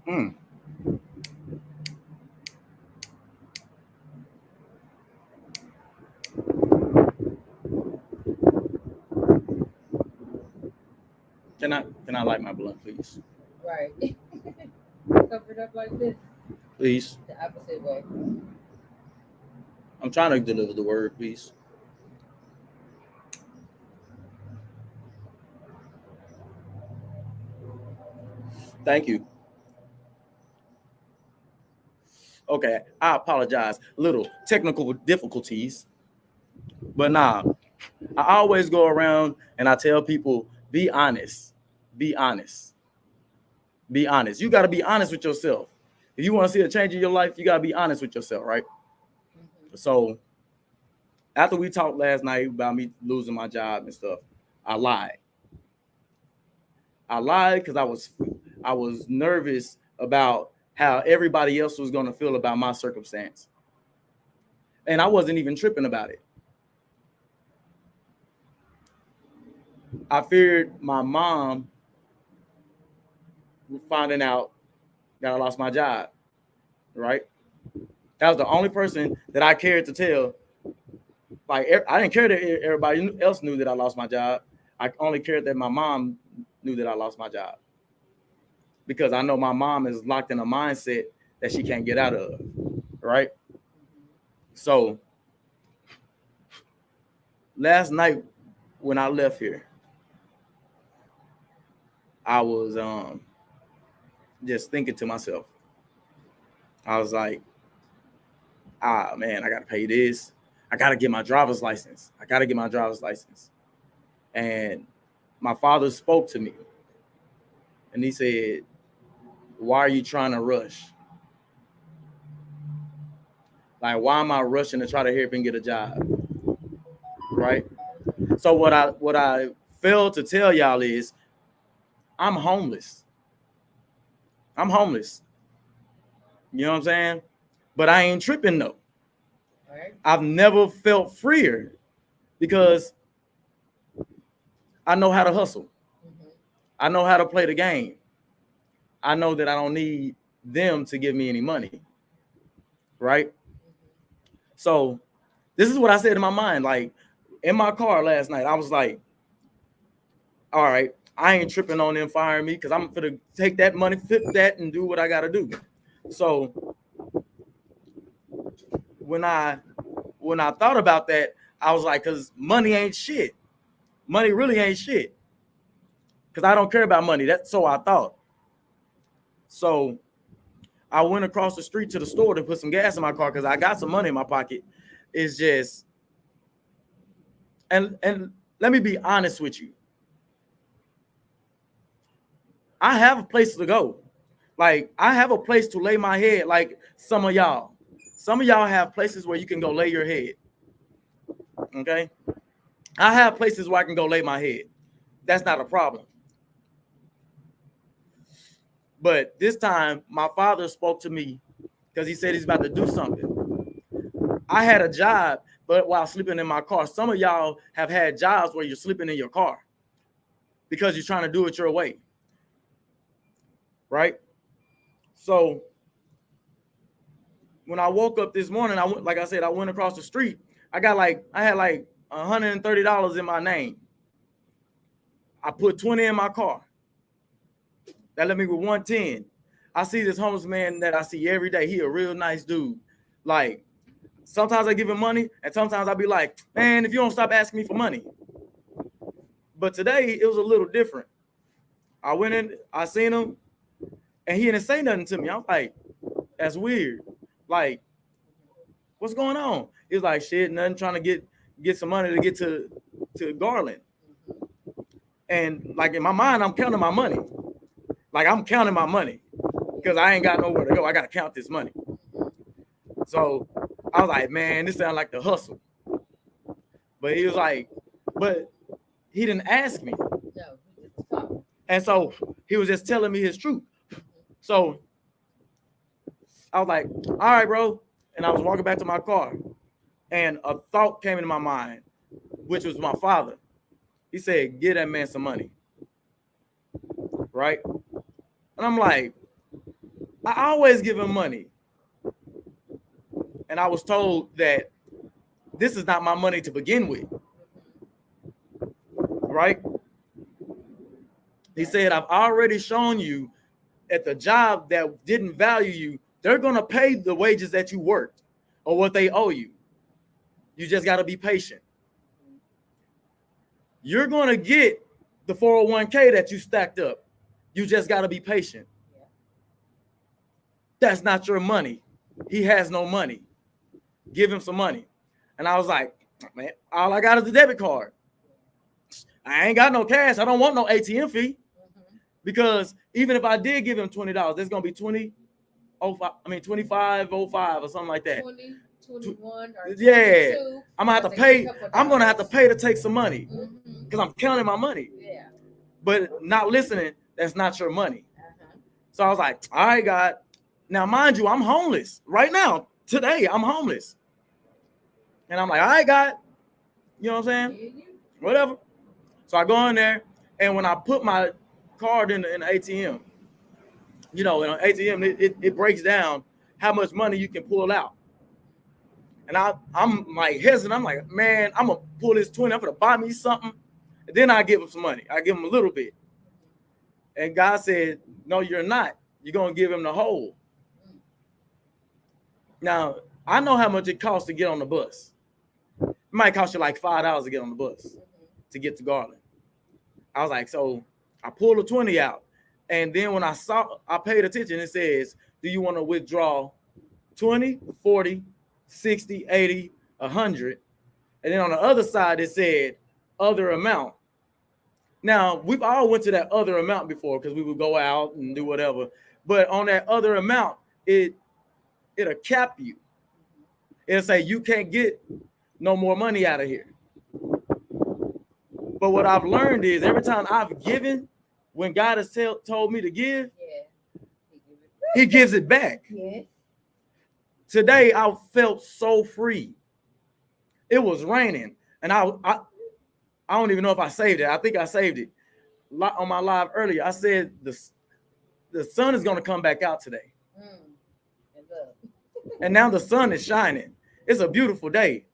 Mm. Can I light my blunt, please? Right. Cover it up like this. Please. The opposite way. I'm trying to deliver the word, please. Thank you. Okay, I apologize. Little technical difficulties, but nah, I always go around and I tell people, be honest, be honest, be honest. You got to be honest with yourself. If you want to see a change in your life, you got to be honest with yourself, right? Mm-hmm. So after we talked last night about me losing my job and stuff, I lied. I lied because I was nervous about how everybody else was going to feel about my circumstance, and I wasn't even tripping about it. I feared my mom finding out that I lost my job. Right? That was the only person that I cared to tell. Like I didn't care that everybody else knew that I lost my job. I only cared that my mom knew that I lost my job because I know my mom is locked in a mindset that she can't get out of. Right? So last night when I left here, I was just thinking to myself. I was like, ah man, I gotta pay this. I gotta get my driver's license. I gotta get my driver's license. And my father spoke to me and he said, why are you trying to rush? Like, why am I rushing to try to help and get a job? Right? So what I failed to tell y'all is I'm homeless. I'm homeless. You know what I'm saying? But I ain't tripping though. Right. I've never felt freer because I know how to hustle. Mm-hmm. I know how to play the game. I know that I don't need them to give me any money. Right? So this is what I said in my mind. Like in my car last night, I was like, all right, I ain't tripping on them firing me because I'm gonna take that money, flip that, and do what I gotta do. So when I when I thought about that, I was like, cause money ain't shit. Money really ain't shit. Cause I don't care about money. That's so I thought. So I went across the street to the store to put some gas in my car because I got some money in my pocket. It's just and let me be honest with you. I have a place to go. Like I have a place to lay my head. Like some of y'all. Some of y'all have places where you can go lay your head. Okay. I have places where I can go lay my head. That's not a problem. But this time, my father spoke to me because he said he's about to do something. I had a job, but while sleeping in my car, some of y'all have had jobs where you're sleeping in your car because you're trying to do it your way, right? So when I woke up this morning, I went, like I said, I went across the street. I had like $130 in my name. I put 20 in my car. That left me with 110. I see this homeless man that I see every day. He a real nice dude. Like sometimes I give him money, and sometimes I'll be like, man, if you don't stop asking me for money. But today it was a little different. I went in, I seen him, and he didn't say nothing to me. I'm like, that's weird. Like, what's going on? He's like, shit, nothing, trying to get some money to get to Garland. And like in my mind, I'm counting my money. Like I'm counting my money because I ain't got nowhere to go. I gotta count this money. So I was like, man, this sounds like the hustle. But he was like, but he didn't ask me. No, we just talk. And so he was just telling me his truth. So I was like, all right, bro. And I was walking back to my car. And a thought came into my mind, which was my father. He said, give that man some money. Right? And I'm like, I always give him money. And I was told that this is not my money to begin with. Right? He said, I've already shown you at the job that didn't value you, they're going to pay the wages that you worked or what they owe you. You just got to be patient. You're going to get the 401k that you stacked up. You just got to be patient. That's not your money. He has no money. Give him some money. And I was like, man, all I got is a debit card. I ain't got no cash. I don't want no ATM fee. Because even if I did give him $20, there's gonna be 25.05 or something like that. 20, 21, or yeah. 22, I'm gonna have to pay. I'm gonna have to pay to take some money because I'm counting my money. Yeah. But not listening, that's not your money. So I was like, all right, God. Now, mind you, I'm homeless right now. Today, I'm homeless. And I'm like, all right, God. You know what I'm saying? Whatever. So I go in there, and when I put my card in the ATM, you know, in an ATM, it breaks down how much money you can pull out. And I'm like hesitant. I'm like, man, I'm gonna pull this 20. I'm gonna buy me something, and then I give him some money. I give him a little bit. And God said, no, you're not. You're gonna give him the whole. Now I know how much it costs to get on the bus. It might cost you like $5 to get on the bus to get to Garland. I was like, so I pulled the 20 out, and then when I paid attention, it says, do you want to withdraw 20, 40, 60, 80, 100? And then on the other side, it said other amount. Now, we've all went to that other amount before because we would go out and do whatever. But on that other amount, it'll cap you. It'll say you can't get no more money out of here. But what I've learned is every time I've given, when God has told me to give, he gives it back. Yes. Today, I felt so free. It was raining, and I don't even know if I saved it. I think I saved it on my live earlier. I said the sun is going to come back out today. And now the sun is shining. It's a beautiful day.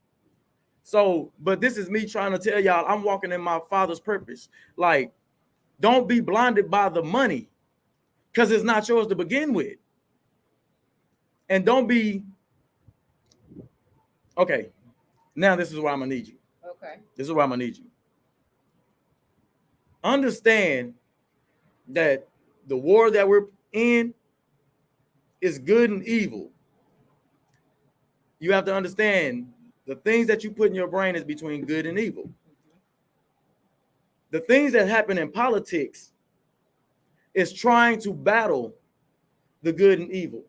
So, but this is me trying to tell y'all I'm walking in my Father's purpose. Like, don't be blinded by the money because it's not yours to begin with. And don't be, okay, now this is where I'm going to need you. Okay. This is where I'm going to need you. Understand that the war that we're in is good and evil. You have to understand the things that you put in your brain is between good and evil. The things that happen in politics is trying to battle the good and evil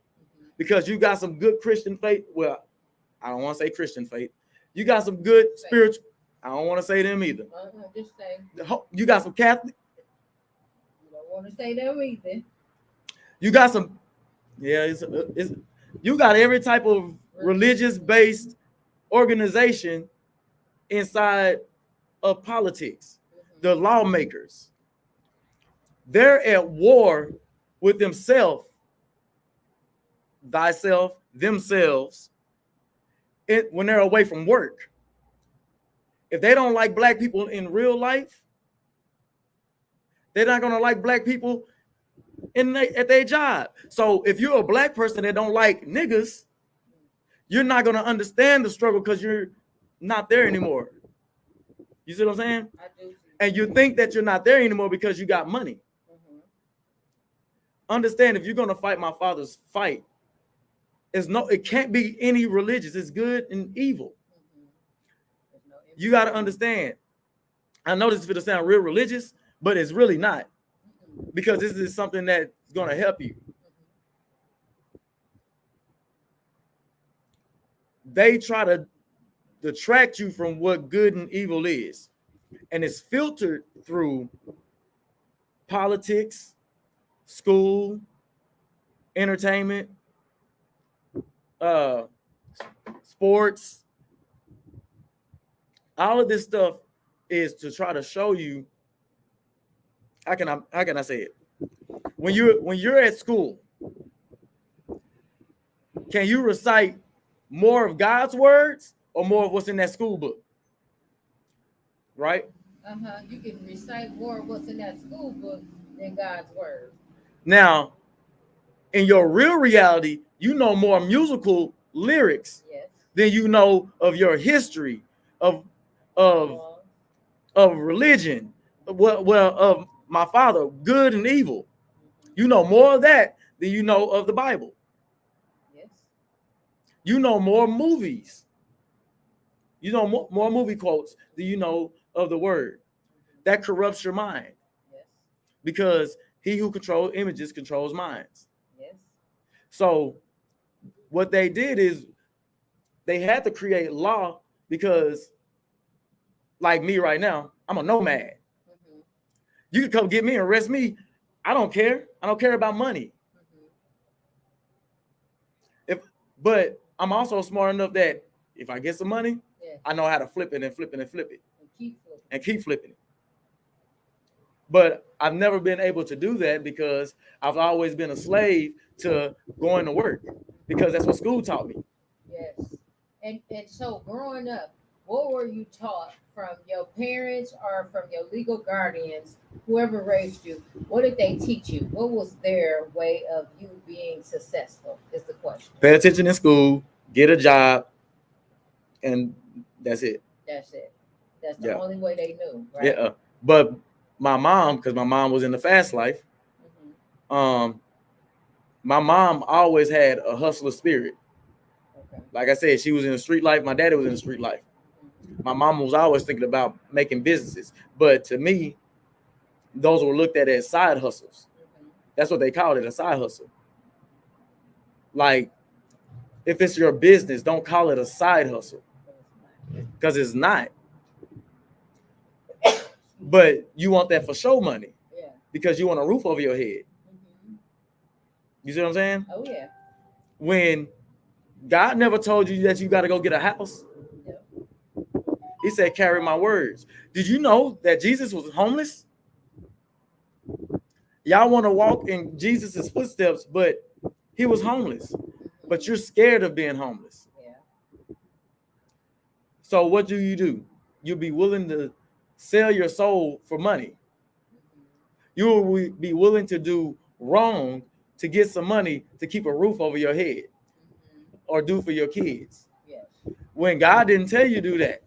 because you got some good Christian faith. Well, I don't want to say Christian faith. You got some good spiritual. I don't want to say them either. Just say. You got some Catholic. You don't want to say them either. You got some. Yeah, you got every type of religious-based organization inside of politics. The lawmakers, they're at war with themselves, themselves, when they're away from work. If they don't like black people in real life, they're not going to like black people at their job. So if you're a black person that don't like niggas, you're not going to understand the struggle because you're not there anymore. You see what I'm saying? I do. And you think that you're not there anymore because you got money. Understand, if you're going to fight my Father's fight, it can't be any religious. It's good and evil. You got to understand. I know this is going to sound real religious, but it's really not, because this is something that's going to help you. They try to detract you from what good and evil is, and it's filtered through politics, school, entertainment, sports. All of this stuff is to try to show you. How can I say it? When you're at school Can you recite more of God's words or more of what's in that school book? Right? You can recite more of what's in that school book than God's word. Now, in your real reality, you know more musical lyrics Yes. than you know of your history, of Laws. of religion, well, of my father, good and evil. You know more of that than you know of the Bible. Yes. You know more movies. You know more movie quotes than you know of the word. That corrupts your mind Yes. because he who controls images controls minds. Yes. So what they did is they had to create law because, like me right now, I'm a nomad. Mm-hmm. You can come get me and arrest me. I don't care. I don't care about money. Mm-hmm. But I'm also smart enough that if I get some money, Yeah. I know how to flip it and flip it and flip it And keep flipping. and keep flipping it. But I've never been able to do that because I've always been a slave to going to work because that's what school taught me. Yes. And so growing up, what were you taught from your parents or from your legal guardians, whoever raised you? What did they teach you? What was their way of you being successful? Is the question. Pay attention in school, get a job, and that's it. That's it. That's the Yeah. only way they knew, right? Yeah. But my mom, because my mom was in the fast life, Mm-hmm. my mom always had a hustler spirit. Okay. Like I said, she was in the street life. My daddy was in the street life. My mom was always thinking about making businesses. But to me, those were looked at as side hustles. Mm-hmm. That's what they called it, a side hustle. Like, if it's your business, don't call it a side hustle because it's not. But you want that for show money. Yeah. Because you want a roof over your head. Mm-hmm. You see what I'm saying? Oh yeah. When God never told you that you got to go get a house. Yep. He said, carry my words. Did you know that Jesus was homeless? Y'all want to walk in Jesus's footsteps, but he was homeless. Mm-hmm. But you're scared of being homeless. Yeah. So what do? You'll be willing to sell your soul for money. Mm-hmm. You will be willing to do wrong to get some money to keep a roof over your head Mm-hmm. or do for your kids. Yes. When God didn't tell you to do that,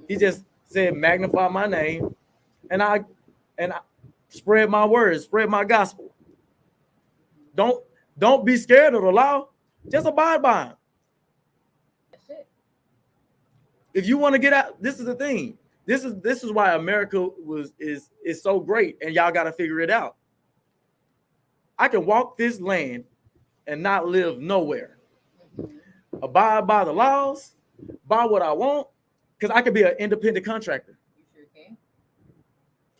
he just said, magnify my name and I spread my words, spread my gospel. Don't be scared of the law. Just abide by him. That's it. If you want to get out, this is the thing. This is why America is so great, and y'all got to figure it out. I can walk this land and not live nowhere. Mm-hmm. Abide by the laws, buy what I want, because I could be an independent contractor. You sure can.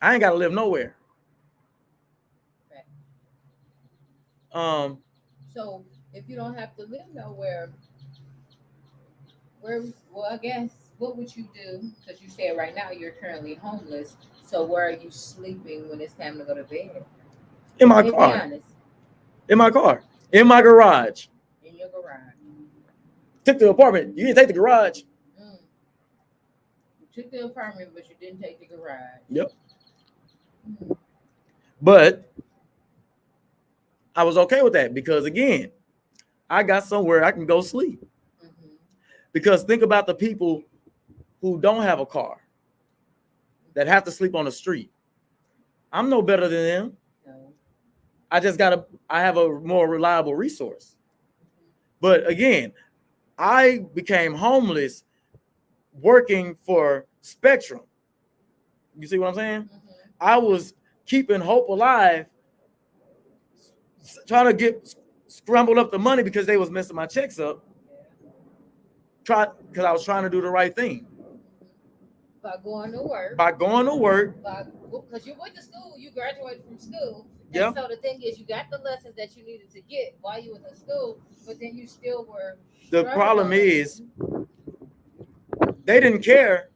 I ain't got to live nowhere. Right. So if you don't have to live nowhere, I guess what would you do? Because you said right now you're currently homeless. So where are you sleeping when it's time to go to bed? In my Be car. honest. In my car. In my garage. In your garage. Took the apartment. You didn't take the garage. You took the apartment, but you didn't take the garage. Yep. But I was okay with that because, again, I got somewhere I can go sleep. Mm-hmm. Because think about the people who don't have a car that have to sleep on the street. I'm no better than them. No. I have a more reliable resource. But again, I became homeless working for Spectrum. You see what I'm saying? Mm-hmm. I was keeping hope alive, trying to get scrambled up the money because they was messing my checks up. Because I was trying to do the right thing. By going to work. Because you went to school, you graduated from school. Yeah. And so the thing is, you got the lessons that you needed to get while you was in school, but then you still were. The problem is, they didn't care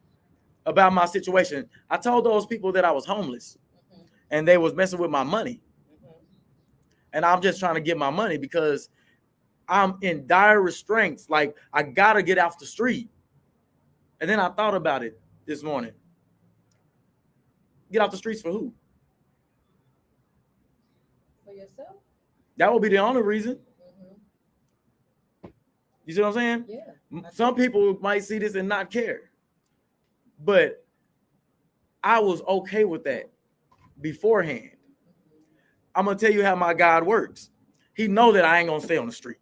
about my situation. I told those people that I was homeless, and they was messing with my money. And I'm just trying to get my money because I'm in dire restraints. Like, I gotta get off the street. And then I thought about it this morning. Get off the streets for who? For yourself? That would be the only reason. Mm-hmm. You see what I'm saying? Yeah. Some people might see this and not care. But I was okay with that beforehand. Mm-hmm. I'm going to tell you how my God works. He knows that I ain't going to stay on the street.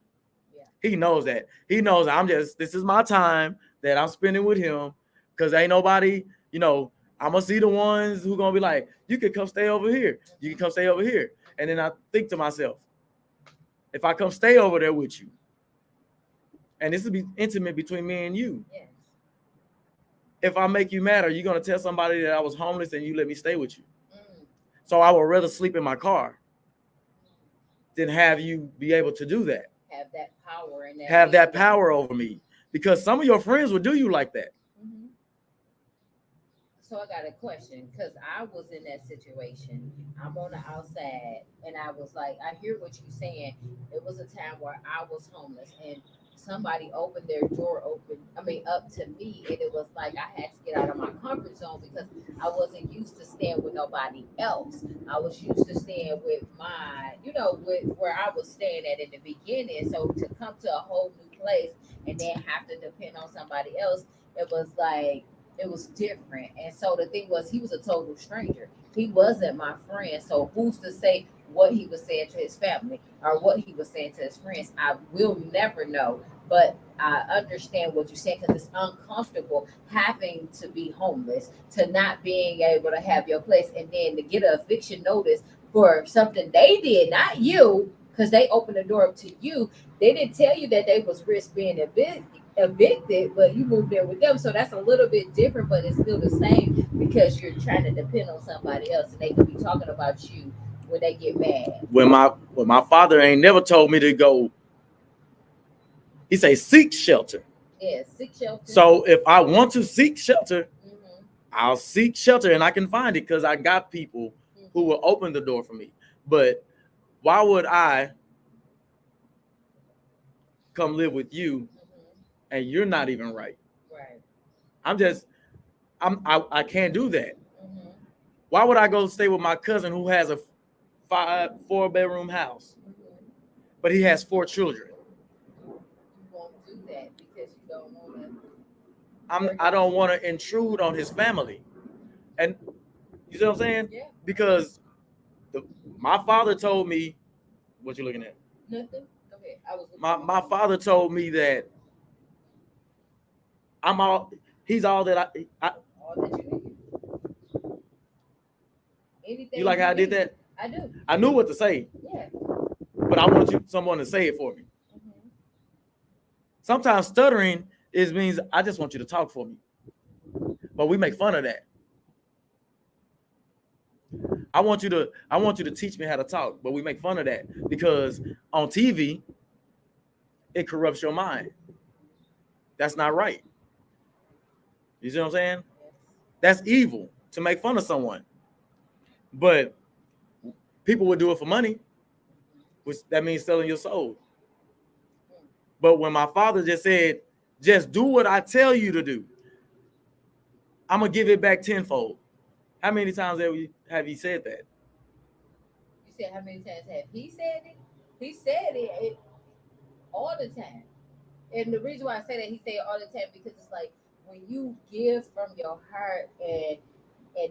Yeah. He knows that. He knows this is my time that I'm spending with him, because ain't nobody, I'm going to see the ones who going to be like, you can come stay over here. You can come stay over here. And then I think to myself, if I come stay over there with you, and this will be intimate between me and you. Yes. If I make you mad, are you going to tell somebody that I was homeless and you let me stay with you? Mm. So I would rather sleep in my car than have you be able to do that. Have that power and have that power over me, because some of your friends would do you like that. Mm-hmm. So I got a question, because I was in that situation. I'm on the outside, and I was like, I hear what you're saying. It was a time where I was homeless, and somebody opened their door up to me, and it was like I had to get out of my comfort zone, because I wasn't used to staying with nobody else. I was used to staying with with where I was staying at in the beginning. So to come to a whole new place and then have to depend on somebody else, it was different. And so the thing was, he was a total stranger. He wasn't my friend. So who's to say what he was saying to his family or what he was saying to his friends? I will never know. But I understand what you're saying, because it's uncomfortable having to be homeless, to not being able to have your place, and then to get an eviction notice for something they did, not you, because they opened the door up to you. They didn't tell you that they was risk being evicted, but you moved there with them. So that's a little bit different, but it's still the same, because you're trying to depend on somebody else, and they could be talking about you when they get mad. When my father ain't never told me to go, he say seek shelter. Yeah, seek shelter. So if I want to seek shelter, Mm-hmm. I'll seek shelter, and I can find it, because I got people who will open the door for me. But why would I come live with you and you're not even right? Right. I can't do that. Mm-hmm. Why would I go stay with my cousin who has a 4-bedroom house, but he has 4 children? You won't do that because you don't want to. I don't want to intrude on his family. And you see what I'm saying? Yeah. Because my father told me, what you looking at? Nothing. Go ahead. I was. My father told me that he's all that I all that you need. Anything. You like how I did that? I do. I knew what to say. Yeah. But I want someone to say it for me. Mm-hmm. Sometimes stuttering means I just want you to talk for me. But we make fun of that. I want you to teach me how to talk, but we make fun of that because on TV it corrupts your mind. That's not right. You see what I'm saying? That's evil to make fun of someone. But people would do it for money, which that means selling your soul. But when my father just said, just do what I tell you to do, I'm going to give it back tenfold. How many times have you said that? You said how many times have he said it? He said it all the time. And the reason why I say that he said it all the time, because it's like when you give from your heart and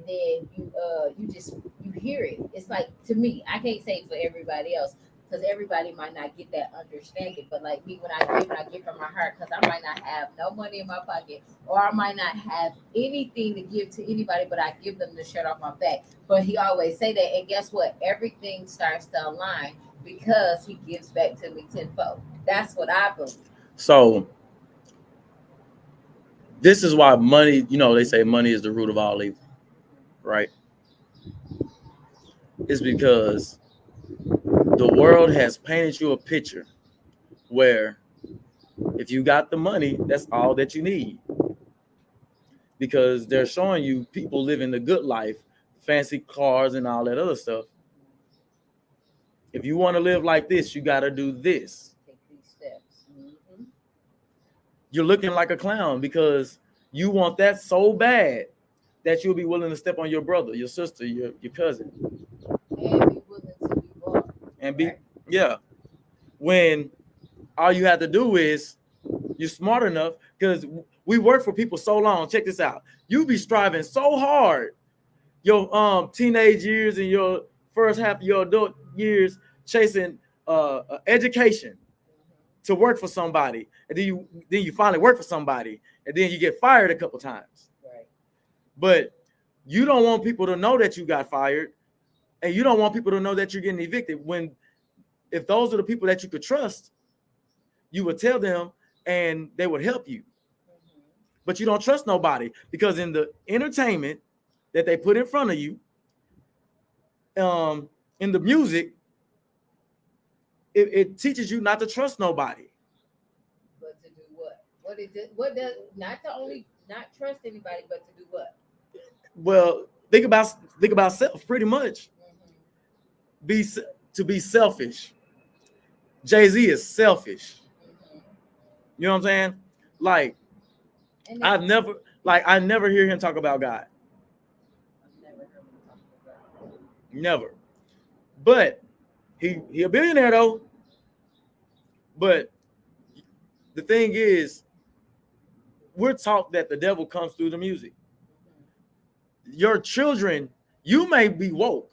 then you hear it. It's like, to me, I can't say for everybody else, because everybody might not get that understanding. But like me, when I give from my heart, because I might not have no money in my pocket, or I might not have anything to give to anybody, but I give them the shirt off my back. But he always say that, and guess what? Everything starts to align because he gives back to me tenfold. That's what I believe. So this is why money, they say money is the root of all evil, right? It's because the world has painted you a picture where if you got the money, that's all that you need. Because they're showing you people living the good life, fancy cars and all that other stuff. If you want to live like this, you got to do this. Take these steps. you're looking like a clown because you want that so bad that you'll be willing to step on your brother, your sister, your cousin, And be willing to be bought. and be Right. yeah. When all you have to do is you're smart enough because we work for people so long. Check this out. You be striving so hard your teenage years and your first half of your adult years chasing education to work for somebody, and then you finally work for somebody, and then you get fired a couple times. Right. But you don't want people to know that you got fired, and you don't want people to know that you're getting evicted. When if those are the people that you could trust, you would tell them, and they would help you. But you don't trust nobody because in the entertainment that they put in front of you, in the music, it teaches you not to trust nobody. But to do what? What is it? What does not to only not trust anybody, but to do what? Well, think about self. Pretty much, to be selfish. Jay-Z is selfish. You know what I'm saying? Like And I never hear him talk about God. I've never heard him talk about that. Never. But he a billionaire though. But the thing is, we're taught that the devil comes through the music. Your children, you may be woke,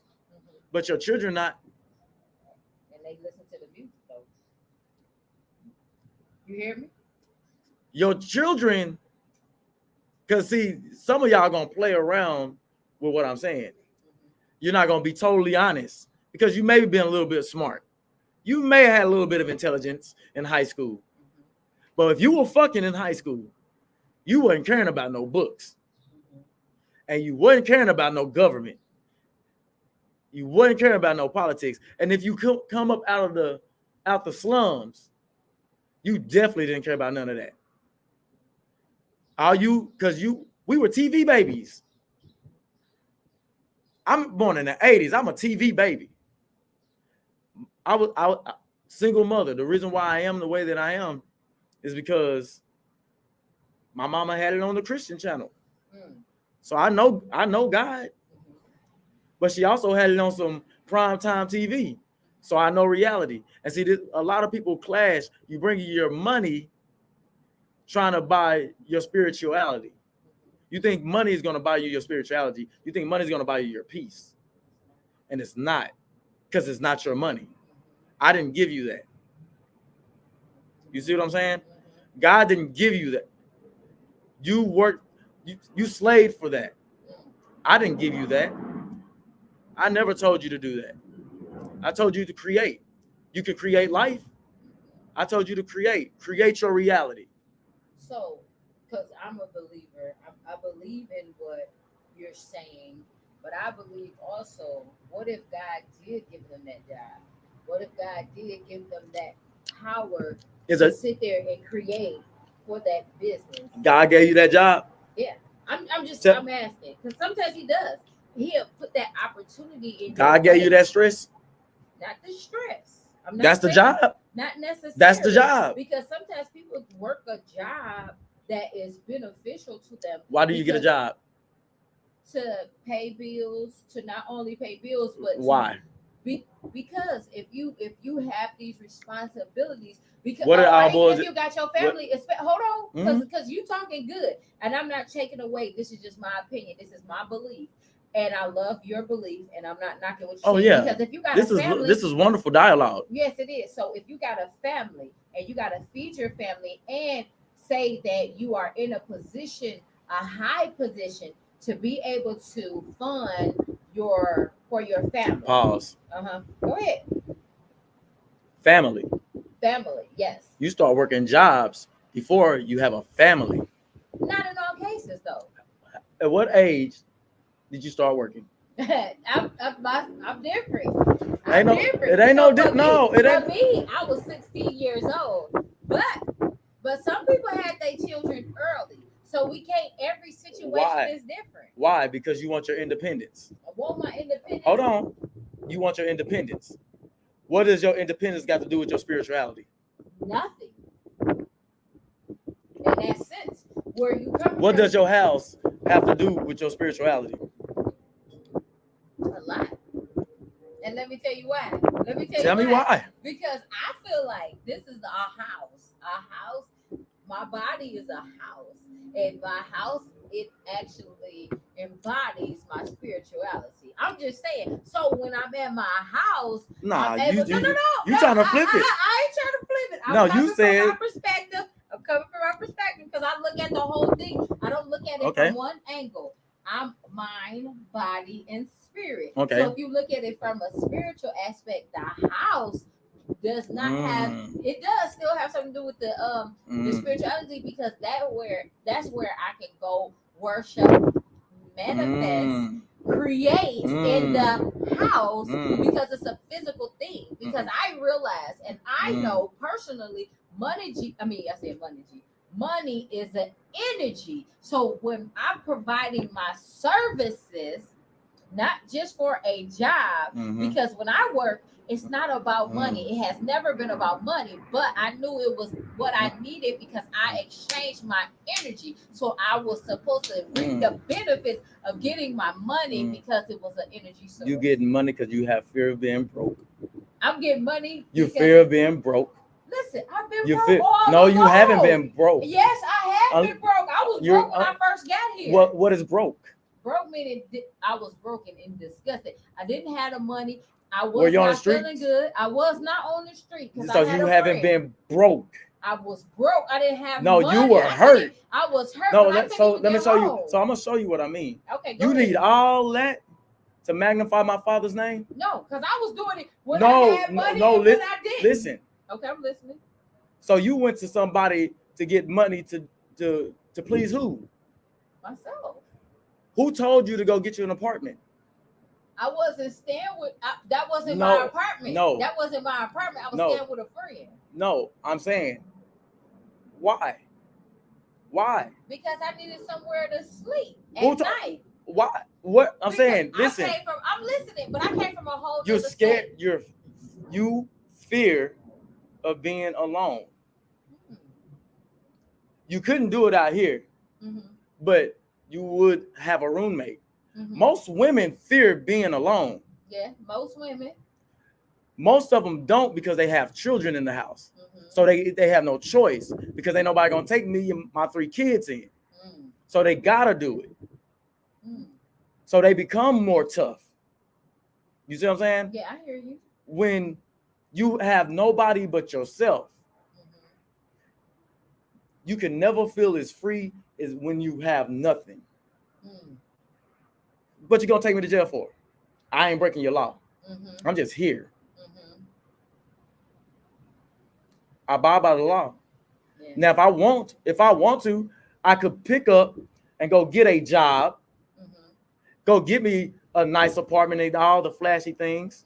but your children not. And they listen to the music though. You hear me? Your children, because see, some of y'all gonna play around with what I'm saying. You're not gonna be totally honest because you may have been a little bit smart. You may have had a little bit of intelligence in high school. But if you were fucking in high school, you wasn't caring about no books. And you wasn't caring about no government. You wasn't caring about no politics. And if you come up out the slums, you definitely didn't care about none of that. We were TV babies. I'm born in the 80s. I'm a TV baby. I was single mother. The reason why I am the way that I am is because my mama had it on the Christian channel. So I know God. But she also had it on some primetime TV. So I know reality. And see, a lot of people clash. You bring your money trying to buy your spirituality. You think money is going to buy you your spirituality. You think money is going to buy you your peace. And it's not, because it's not your money. I didn't give you that. You see what I'm saying? God didn't give you that. You worked, you slaved for that. I didn't give you that. I never told you to do that. I told you to create. You can create life. I told you to create your reality. So, because I'm a believer, I believe in what you're saying, but I believe also, what if God did give them that job? What if God did give them that power to sit there and create for that business? God gave you that job? Yeah. I'm asking, because sometimes he does. He'll put that opportunity in. God gave you that stress? Not the stress. That's the job. Not necessarily. That's the job. Because sometimes people work a job that is beneficial to them. Why do you get a job? To pay bills, to not only pay bills, but why? Because if you have these responsibilities, because what if you got your family, hold on, because you talking good, and I'm not taking away. This is just my opinion. This is my belief, and I love your belief, and I'm not knocking what you're saying. Yeah, because if you got this is wonderful dialogue. Yes, it is. So if you got a family and you got to feed your family, and say that you are in a position, a high position, to be able to fund for your family. Pause. Go ahead. Family, yes. You start working jobs before you have a family. Not in all cases, though. At what age did you start working? I'm different. It ain't no different. No, it ain't. For me, I was 16 years old. But some people had their children early. So we can't, every situation is different. Why? Because you want your independence. I want my independence. Hold on. You want your independence. What does your independence got to do with your spirituality? Nothing. that sense. Where you come What from, does your house have to do with your spirituality? a lot. And let me tell you why. Tell me why. Because I feel like this is a house. A house. My body is a house. And my house, it actually embodies my spirituality. I'm just saying. So when I'm at my house, Nah, I'm able, you trying to flip it. I ain't trying to flip it. I'm No, coming you said- from my perspective. I'm coming from my perspective because I look at the whole thing. I don't look at it Okay. from one angle. I'm mind, body, and spirit. Okay. So if you look at it from a spiritual aspect, the house does not have. It does still have something to do with the spirituality, because that's where I can go worship, manifest, create in the house, because it's a physical thing. Because I realize and I know personally, money is an energy. So when I'm providing my services, not just for a job, because when I work, it's not about money. It has never been about money, but I knew it was what I needed because I exchanged my energy. So I was supposed to reap the benefits of getting my money because it was an energy source. You getting money because you have fear of being broke. I'm getting money. You fear of being broke. Listen, I've been You broke all No, along. you haven't been broke. Yes, I have been broke. I was broke when I first got here. What is broke? Broke meaning I was broken and disgusted. I didn't have the money. I was Were you on not the street? feeling good. I was not on the street. So you haven't been broke. I was broke. I didn't have no, money. you were hurt. I was hurt. No, let me show you. So I'm gonna show you what I mean. Okay, you need all that to magnify my Father's name? No, because I was doing it when I had money and when I didn't. Listen. Okay, I'm listening. So you went to somebody to get money to please who? Myself. Who told you to go get you an apartment? I wasn't staying with. That wasn't my apartment. No, that wasn't my apartment. I was staying with a friend. No, I'm saying, why? Why? Because I needed somewhere to sleep at night. Why? What I'm saying? Listen. I'm listening, but I came from a whole. You're scared. You fear of being alone. You couldn't do it out here, but you would have a roommate. Most women fear being alone. Yeah, most women. Most of them don't because they have children in the house. So they have no choice because ain't nobody gonna take me and my 3 kids in. So they gotta do it. So they become more tough. You see what I'm saying? Yeah, I hear you. When you have nobody but yourself, you can never feel as free as when you have nothing. What you gonna take me to jail for? I ain't breaking your law. I'm just here. I abide by the law. Yeah. Now, if I want to, I could pick up and go get a job, go get me a nice apartment and all the flashy things,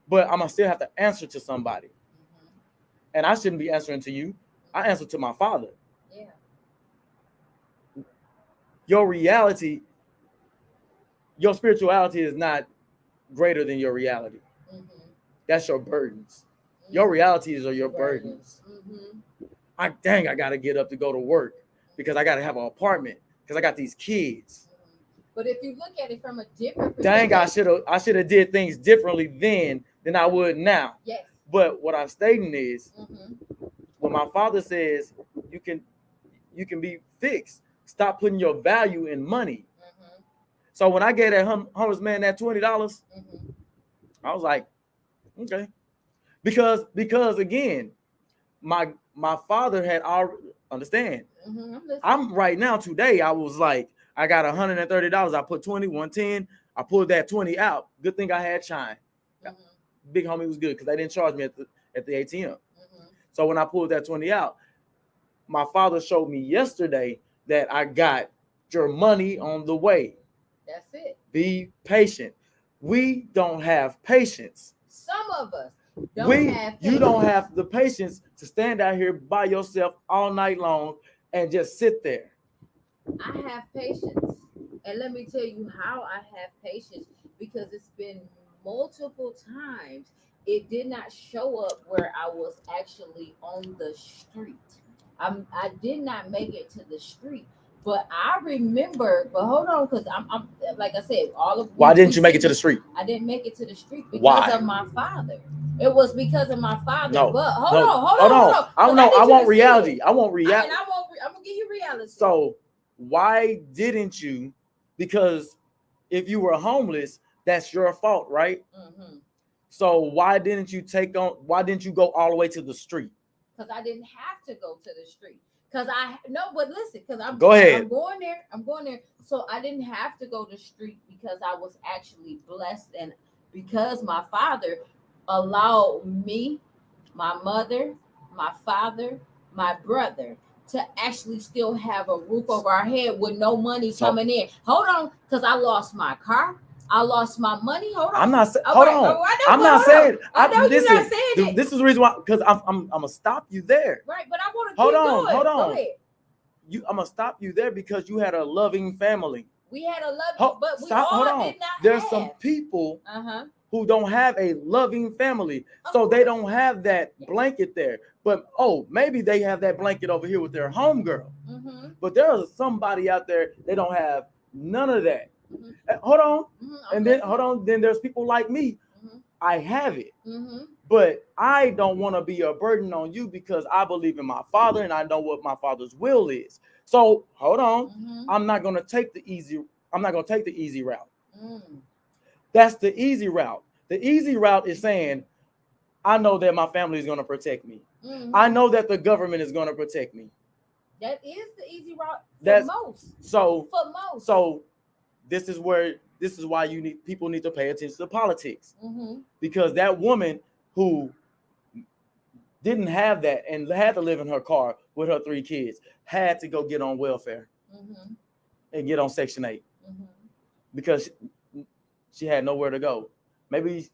but I'm gonna still have to answer to somebody. And I shouldn't be answering to you. I answer to my Father. Yeah. Your reality, your spirituality is not greater than your reality. That's your burdens. Your realities are your burdens. I gotta get up to go to work because I gotta have an apartment because I got these kids. But if you look at it from a different perspective, I should have did things differently then than I would now. Yes. But what I'm stating is, when my Father says you can be fixed, stop putting your value in money. So when I gave that homeless man that $20, I was like, okay. Because again, my Father had already understand. I'm right now today. I was like, I got $130. I put 20, 110. I pulled that 20 out. Good thing I had Chime. Big homie was good because they didn't charge me at the ATM. So when I pulled that 20 out, my Father showed me yesterday that I got your money on the way. That's it. Be patient. We don't have patience. Some of us. You don't have the patience to stand out here by yourself all night long and just sit there. I have patience. And let me tell you how I have patience, because it's been multiple times. It did not show up where I was actually on the street. I did not make it to the street, but I remember. But hold on, because I'm like I said, all of Why we didn't you make it see- to the street? I didn't make it to the street because Why? of my father. It was because of my father. No, But hold no, on, hold on. I don't know. need I you to want see reality. it. I want And reality. I'm gonna give you reality. So why didn't you? Because if you were homeless, that's your fault, right? Mhm. So why didn't you why didn't you go all the way to the street? Because I didn't have to go to the street. Because but listen, because Go ahead. I'm going there. I'm going there. So I didn't have to go to the street because I was actually blessed, and because my father allowed me, my mother, my father, my brother to actually still have a roof over our head with no money So- coming in. Hold on, because I lost my car. I lost my money. Hold on. I'm not All hold right. on. Oh, I know, I'm but not hold saying. on. I know you're listen, not saying it. This is the reason why. Because I'm gonna stop you there. Right, but I want to Hold keep on, going. hold Go on. ahead. I'm gonna stop you there because you had a loving family. We had a love, Hold but we all did not There's have. some people Uh-huh. who don't have a loving family, so they don't have that blanket there. But maybe they have that blanket over here with their homegirl. Mm-hmm. But there's somebody out there they don't have none of that. Mm-hmm. Hold on, Mm-hmm. and then hold on. Then there's people like me. Mm-hmm. I have it. Mm-hmm. But I don't want to be a burden on you because I believe in my father and I know what my father's will is. So hold on. Mm-hmm. I'm not gonna take the easy route. Mm. That's the easy route. The easy route is saying, I know that my family is gonna protect me. Mm-hmm. I know that the government is gonna protect me. That is the easy route for That's most. so For most. so this is why people need to pay attention to politics. Mm-hmm. Because that woman who didn't have that and had to live in her car with her 3 kids had to go get on welfare Mm-hmm. and get on Section 8 Mm-hmm. because she had nowhere to go. Maybe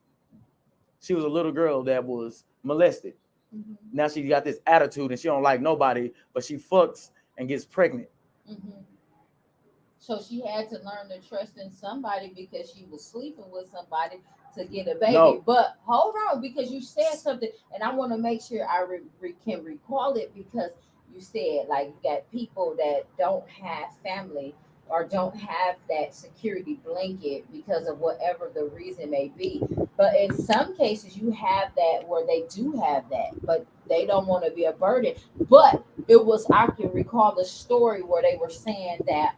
she was a little girl that was molested. Mm-hmm. Now she got this attitude and she don't like nobody, but she fucks and gets pregnant. Mm-hmm. So she had to learn to trust in somebody because she was sleeping with somebody to get a baby. No. But hold on, because you said something, and I want to make sure I can recall it, because you said like you got people that don't have family or don't have that security blanket because of whatever the reason may be. But in some cases, you have that where they do have that, but they don't want to be a burden. But I can recall the story where they were saying that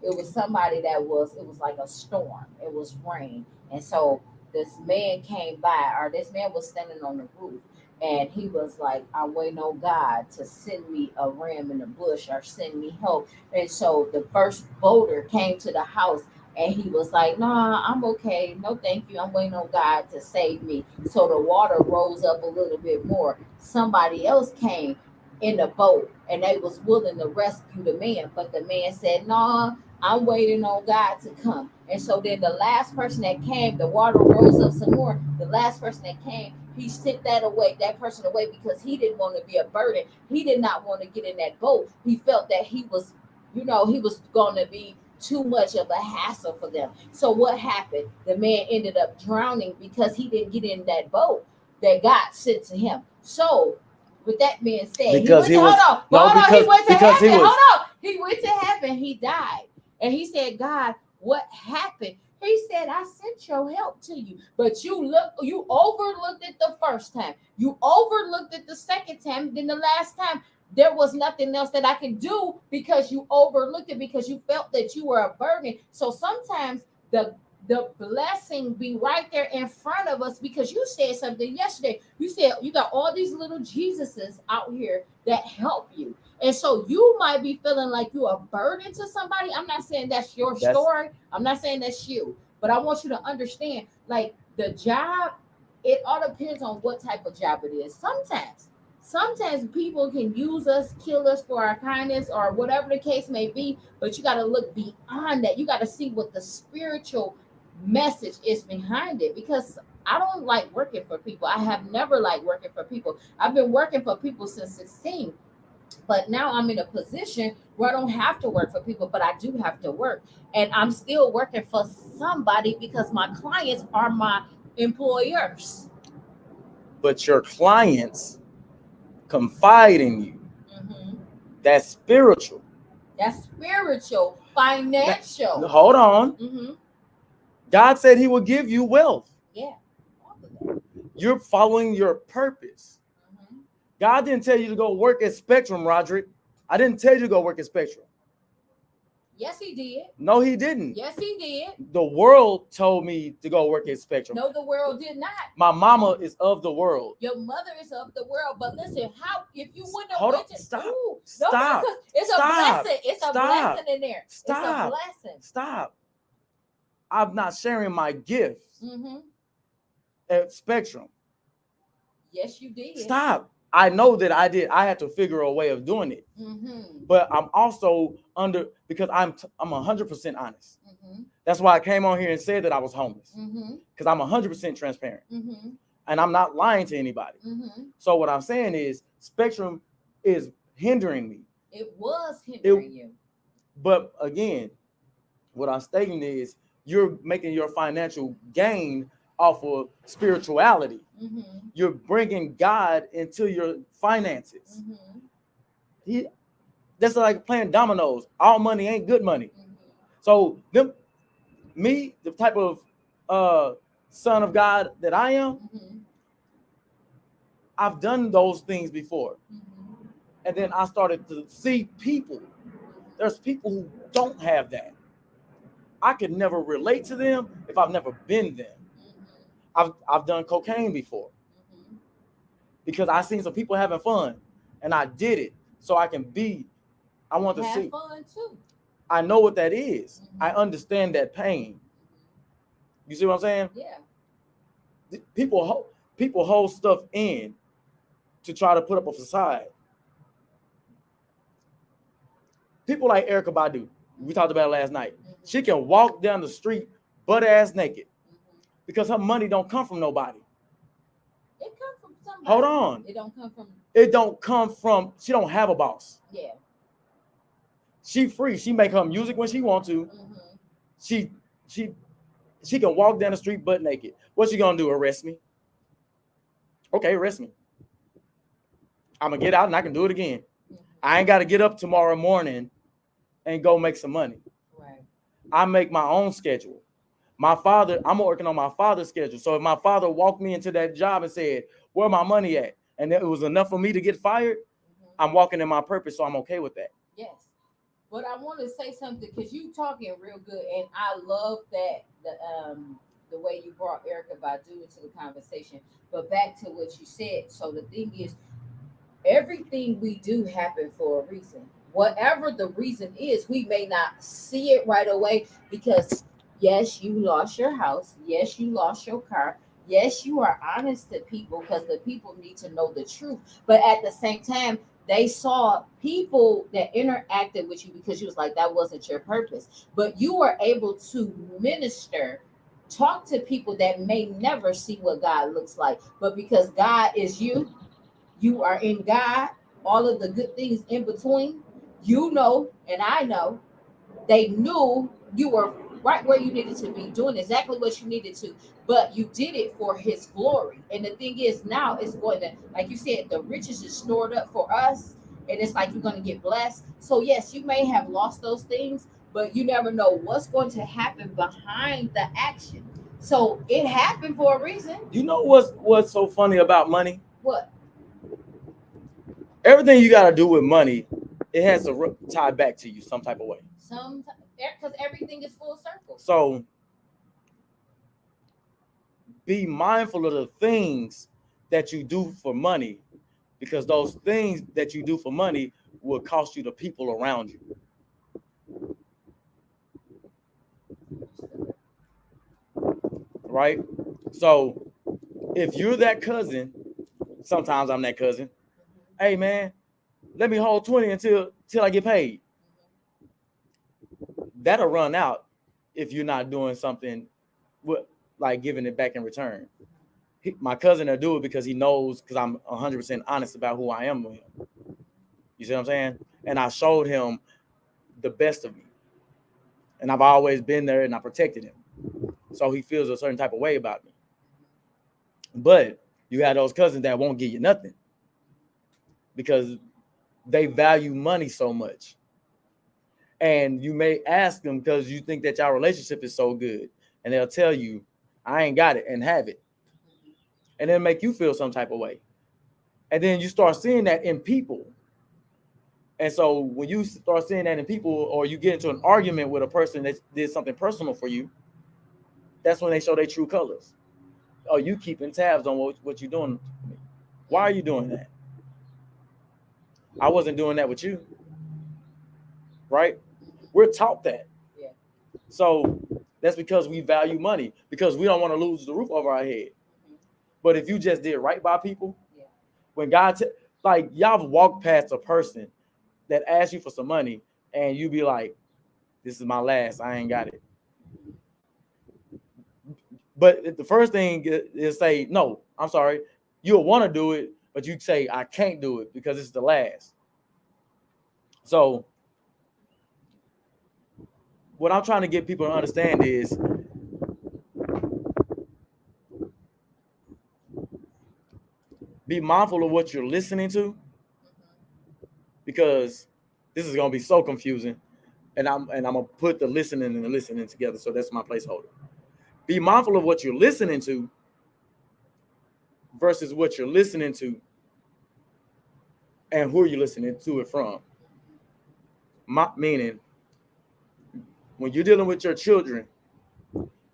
it was somebody it was like a storm. It was rain. And so this man came by, or this man was standing on the roof, and he was like, I'm waiting on God to send me a ram in the bush or send me help. And so the first boater came to the house and he was like, nah, I'm okay. No, thank you. I'm waiting on God to save me. So the water rose up a little bit more. Somebody else came in the boat and they was willing to rescue the man, but the man said, nah, I'm waiting on God to come. And so then the last person that came, the water rose up some more. The last person that came, he sent that person away because he didn't want to be a burden. He did not want to get in that boat. He felt that he was going to be too much of a hassle for them. So what happened? The man ended up drowning because he didn't get in that boat that God sent to him. So with that being said, he went to heaven. He died. And he said, God, what happened? He said, I sent your help to you, but you overlooked it the first time. You overlooked it the second time. Then the last time, there was nothing else that I could do because you overlooked it, because you felt that you were a burden. So sometimes the blessing be right there in front of us, because you said something yesterday. You said you got all these little Jesuses out here that help you. And so you might be feeling like you're a burden to somebody. I'm not saying that's your story. I'm not saying that's you. But I want you to understand, like, the job, it all depends on what type of job it is. Sometimes people can use us, kill us for our kindness or whatever the case may be. But you got to look beyond that. You got to see what the spiritual message is behind it, because I don't like working for people. I have never liked working for people. I've been working for people since 16. But now I'm in a position where I don't have to work for people, but I do have to work. And I'm still working for somebody because my clients are my employers. But your clients confide in you. That's spiritual. That's spiritual, financial. Hold on. Mm-hmm. God said he will give you wealth. Yeah. All of that. You're following your purpose. Mm-hmm. God didn't tell you to go work at Spectrum, Roderick. I didn't tell you to go work at Spectrum. Yes, he did. No, he didn't. Yes, he did. The world told me to go work at Spectrum. No, the world did not. My mama is of the world. Your mother is of the world. But listen, how if you wouldn't have Hold went on. to Stop. ooh, Stop. No, because it's Stop. a blessing. It's a Stop. blessing in there. Stop. It's a blessing. Stop. I'm not sharing my gifts Mm-hmm. at Spectrum. Yes, you did. Stop. I know that I did. I had to figure a way of doing it. Mm-hmm. But I'm also because I'm 100% honest. Mm-hmm. That's why I came on here and said that I was homeless. Mm-hmm. Because I'm 100% transparent. Mm-hmm. And I'm not lying to anybody. Mm-hmm. So what I'm saying is Spectrum is hindering me. It was hindering you. But again, what I'm stating is you're making your financial gain off of spirituality. Mm-hmm. You're bringing God into your finances. Mm-hmm. That's like playing dominoes. All money ain't good money. Mm-hmm. So me, the type of son of God that I am, Mm-hmm. I've done those things before. Mm-hmm. And then I started to see people. There's people who don't have that. I could never relate to them if I've never been them. Mm-hmm. I've done cocaine before Mm-hmm. because I seen some people having fun and I did it so I want to Have see. fun too. I know what that is. Mhm. I understand that pain. You see what I'm saying? Yeah. People hold stuff in to try to put up a facade. People like Erykah Badu, we talked about it last night. Mm-hmm. She can walk down the street butt ass naked Mm-hmm. because her money don't come from nobody. It comes from somebody. Hold on. It don't come from. It don't come from. She don't have a boss. Yeah. She free. She make her music when she want to. Mm-hmm. She can walk down the street butt naked. What she gonna do? Arrest me? Okay, arrest me. I'm gonna get out and I can do it again. Mm-hmm. I ain't got to get up tomorrow morning and go make some money. Right. I make my own schedule. I'm working on my father's schedule. So if my father walked me into that job and said, "Where my money at?" and it was enough for me to get fired, Mm-hmm. I'm walking in my purpose, so I'm okay with that. Yes. But I want to say something because you talking real good, and I love that the way you brought Erykah Badu into the conversation. But back to what you said. So the thing is, everything we do happen for a reason. Whatever the reason is, we may not see it right away because yes, you lost your house. Yes, you lost your car. Yes, you are honest to people because the people need to know the truth. But at the same time, they saw people that interacted with you because you was like, that wasn't your purpose. But you were able to minister, talk to people that may never see what God looks like. But because God is you, you are in God, all of the good things in between, you know, and I know, they knew you were right where you needed to be, doing exactly what you needed to, but you did it for his glory. And the thing is, now it's going to, like you said, the riches is stored up for us, and it's like you're going to get blessed. So yes, you may have lost those things, but you never know what's going to happen behind the action. So it happened for a reason. You know what's so funny about money? What? Everything you got to do with money, it has to tie back to you some type of way. Because everything is full circle. So be mindful of the things that you do for money, because those things that you do for money will cost you the people around you. Right? So if you're that cousin, sometimes I'm that cousin. Hey man, let me hold 20 until I get paid. That'll run out if you're not doing something like giving it back in return. My cousin will do it because he knows, because I'm 100% honest about who I am with him. You see what I'm saying? And I showed him the best of me. And I've always been there and I protected him. So he feels a certain type of way about me. But you have those cousins that won't give you nothing because they value money so much. And you may ask them because you think that your relationship is so good, and they'll tell you, I ain't got it, and have it. And it'll make you feel some type of way. And then you start seeing that in people. And so when you start seeing that in people, or you get into an argument with a person that did something personal for you, that's when they show their true colors. Oh, you keeping tabs on what you're doing. Why are you doing that? I wasn't doing that with you. Right? We're taught that. Yeah. So that's because we value money, because we don't want to lose the roof over our head. But if you just did right by people, Yeah. when God, like y'all have walked past a person that asks you for some money, and you be like, this is my last, I ain't got it. But the first thing is say, no, I'm sorry. You'll want to do it, but you say, I can't do it because it's the last. So what I'm trying to get people to understand is be mindful of what you're listening to, because this is gonna be so confusing. And I'm gonna put the listening and the listening together. So that's my placeholder. Be mindful of what you're listening to versus what you're listening to and who you're listening to it from. Meaning, when you're dealing with your children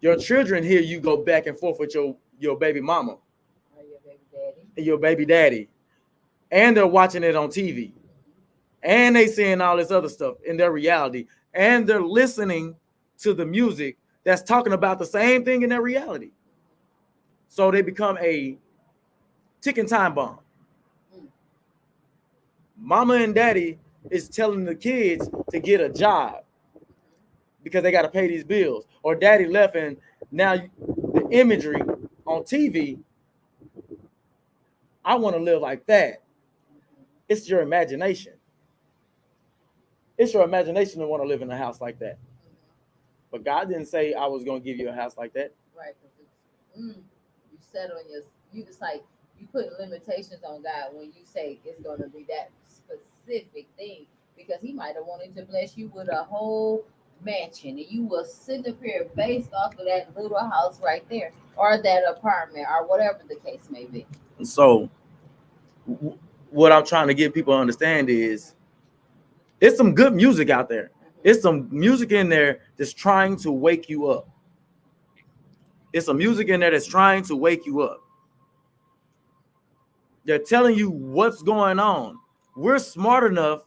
hear you go back and forth with your baby mama Or your baby daddy. and your baby daddy, and they're watching it on TV, and they seeing all this other stuff in their reality, and they're listening to the music that's talking about the same thing in their reality. So they become a ticking time bomb. Mama and daddy is telling the kids to get a job because they got to pay these bills. Or daddy left, and now the imagery on TV, I want to live like that. It's your imagination. It's your imagination to want to live in a house like that. But God didn't say I was going to give you a house like that. Right. You set on your, you just like, you put limitations on God when you say it's going to be that specific thing, because he might have wanted to bless you with a whole mansion, and you will sit up here based off of that little house right there, or that apartment, or whatever the case may be. So what I'm trying to get people to understand is it's some good music out there. It's some music in there that's trying to wake you up. It's some music in there that's trying to wake you up. They're telling you what's going on. We're smart enough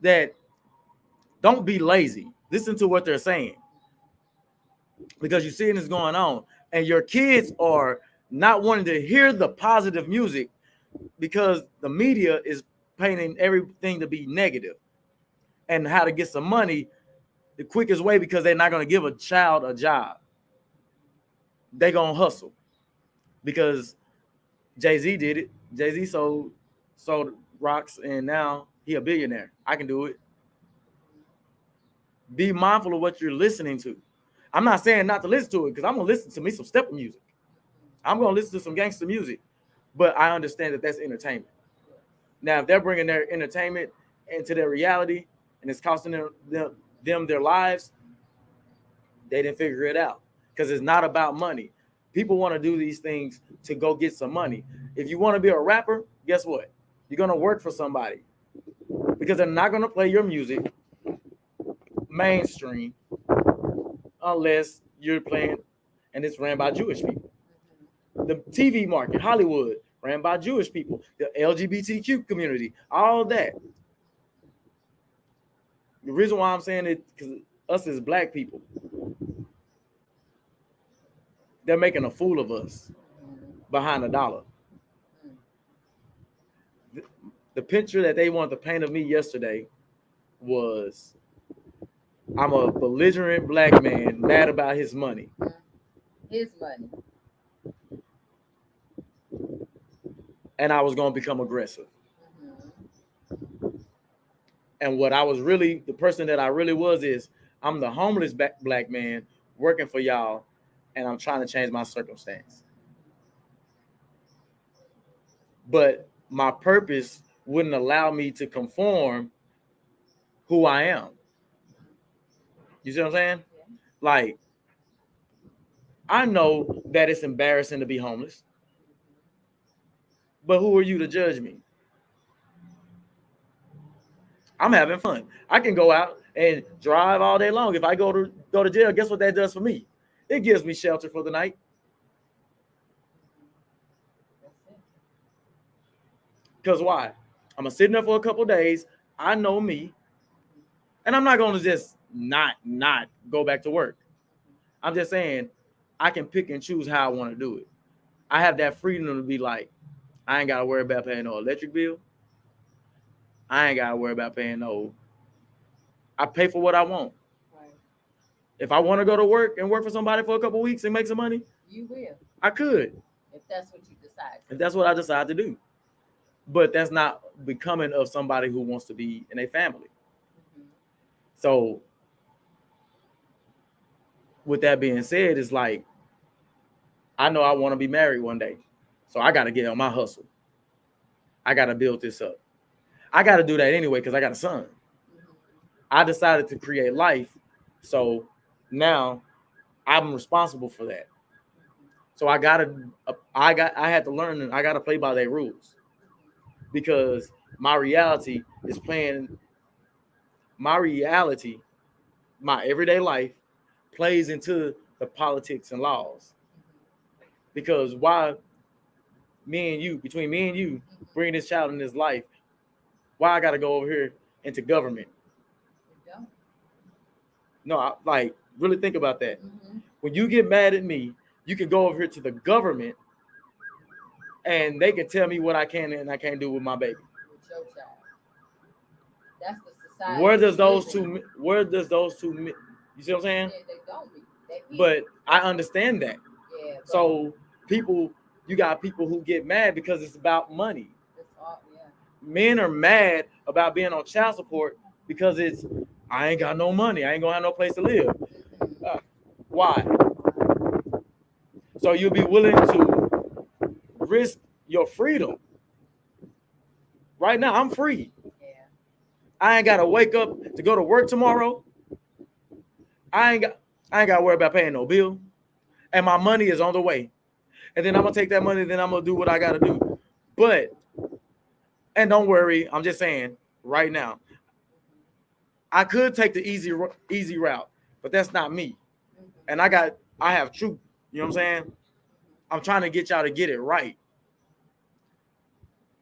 that don't be lazy. Listen to what they're saying, because you're seeing this going on, and your kids are not wanting to hear the positive music because the media is painting everything to be negative, and how to get some money the quickest way, because they're not going to give a child a job. They're going to hustle, because Jay-Z did it. Jay-Z sold rocks, and now he a billionaire. I can do it. Be mindful of what you're listening to. I'm not saying not to listen to it, because I'm going to listen to me some stepper music. I'm going to listen to some gangster music. But I understand that that's entertainment. Now, if they're bringing their entertainment into their reality and it's costing them their lives, they didn't figure it out, because it's not about money. People want to do these things to go get some money. If you want to be a rapper, guess what? You're going to work for somebody, because they're not going to play your music mainstream unless you're playing and it's ran by Jewish people. The TV market, Hollywood, ran by Jewish people. The LGBTQ community, all that. The reason why I'm saying it, because us as black people, they're making a fool of us behind a dollar. The picture that they wanted to paint of me yesterday was, I'm a belligerent black man mad about his money. His money. And I was going to become aggressive. And what I was really, the person that I really was, is I'm the homeless black man working for y'all, and I'm trying to change my circumstance. But my purpose wouldn't allow me to conform who I am. You see what I'm saying? Yeah. Like, I know that it's embarrassing to be homeless, but who are you to judge me? I'm having fun. I can go out and drive all day long. If I go to jail, guess what that does for me? It gives me shelter for the night. That's it. Because why? I'm gonna sit there for a couple days. I know me, and I'm not gonna just not go back to work. I'm just saying I can pick and choose how I want to do it. I have that freedom to be like, I ain't gotta worry about paying no electric bill. I ain't gotta worry about paying no. I pay for what I want. Right. If I want to go to work and work for somebody for a couple weeks and make some money, You will, I could. if that's what you decide. If that's what I decide to do. But that's not becoming of somebody who wants to be in a family. Mhm. So with that being said, it's like I know I want to be married one day. So I gotta get on my hustle. I gotta build this up. I gotta do that anyway because I got a son. Mhm. I decided to create life. So now I'm responsible for that. So I had to learn and I gotta play by their rules because my reality is playing my reality, my everyday life plays into the politics and laws. Because why me and you, between me and you, bring this child in this life, why I gotta go over here into government? You don't. No, like really think about that. Mhm. When you get mad at me, you can go over here to the government and they can tell me what I can and I can't do with my baby. With your child. That's the society. Where does we live those in. two? Where does those two? You see what I'm saying? They don't be. They be. But I understand that. Yeah. But So people, you got people who get mad because it's about money. it's all, yeah. Men are mad about being on child support because it's I ain't got no money. I ain't gonna have no place to live. Mhm. Why? So you'll be willing to risk your freedom. Right now, I'm free. Yeah. I ain't gotta wake up to go to work tomorrow. I ain't got I ain't gotta worry about paying no bill. And my money is on the way. And then I'm gonna take that money, then I'm gonna do what I gotta do. But and don't worry, I'm just saying right now, I could take the easy route, but that's not me. Mhm. And I have truth. You know what I'm saying? I'm trying to get y'all to get it right.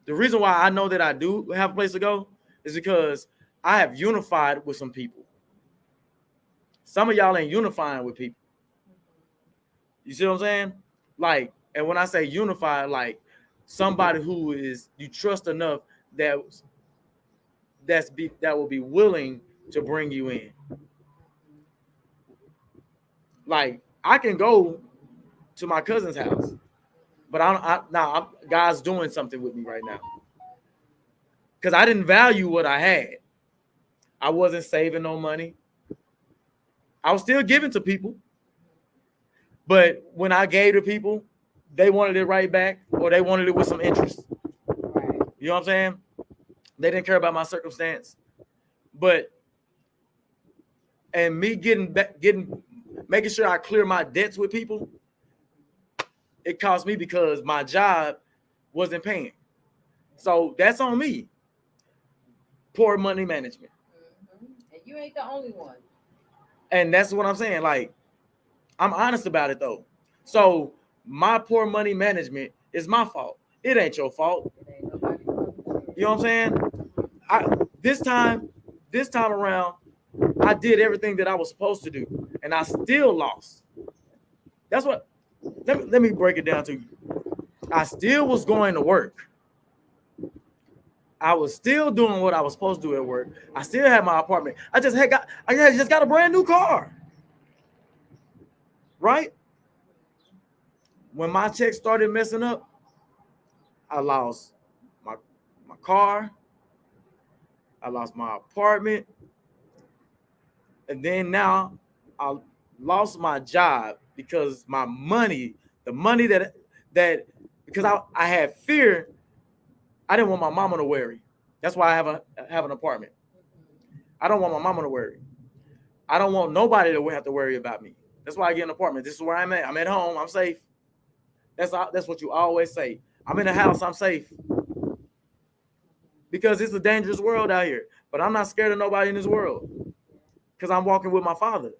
The reason why I know that I do have a place to go is because I have unified with some people. Some of y'all ain't unifying with people. You see what I'm saying? Like, and when I say unified, like somebody who is you trust enough that that will be willing to bring you in. Like I can go to my cousin's house, but God's doing something with me right now because I didn't value what I had. I wasn't saving no money. I was still giving to people, but when I gave to people, they wanted it right back or they wanted it with some interest. Right. You know what I'm saying? They didn't care about my circumstance, but and me making sure I clear my debts with people, it cost me because my job wasn't paying. So that's on me. Poor money management. Mhm. And you ain't the only one. And that's what I'm saying. Like, I'm honest about it though. So my poor money management is my fault. It ain't your fault. It ain't nobody fault. You know what I'm saying? I this time, this time around, I did everything that I was supposed to do, and I still lost. That's what. Let me break it down to you. I still was going to work. I was still doing what I was supposed to do at work. I still had my apartment. I just got a brand new car. Right? When my check started messing up, I lost my my car. I lost my apartment. And then now I lost my job because my money, the money that because I had fear, I didn't want my mama to worry. That's why I have an apartment. Mhm. I don't want my mama to worry. I don't want nobody to have to worry about me. That's why I get an apartment. This is where I'm at. I'm at home. I'm safe. That's what you always say. I'm in the house. I'm safe because it's a dangerous world out here. But I'm not scared of nobody in this world because I'm walking with my father.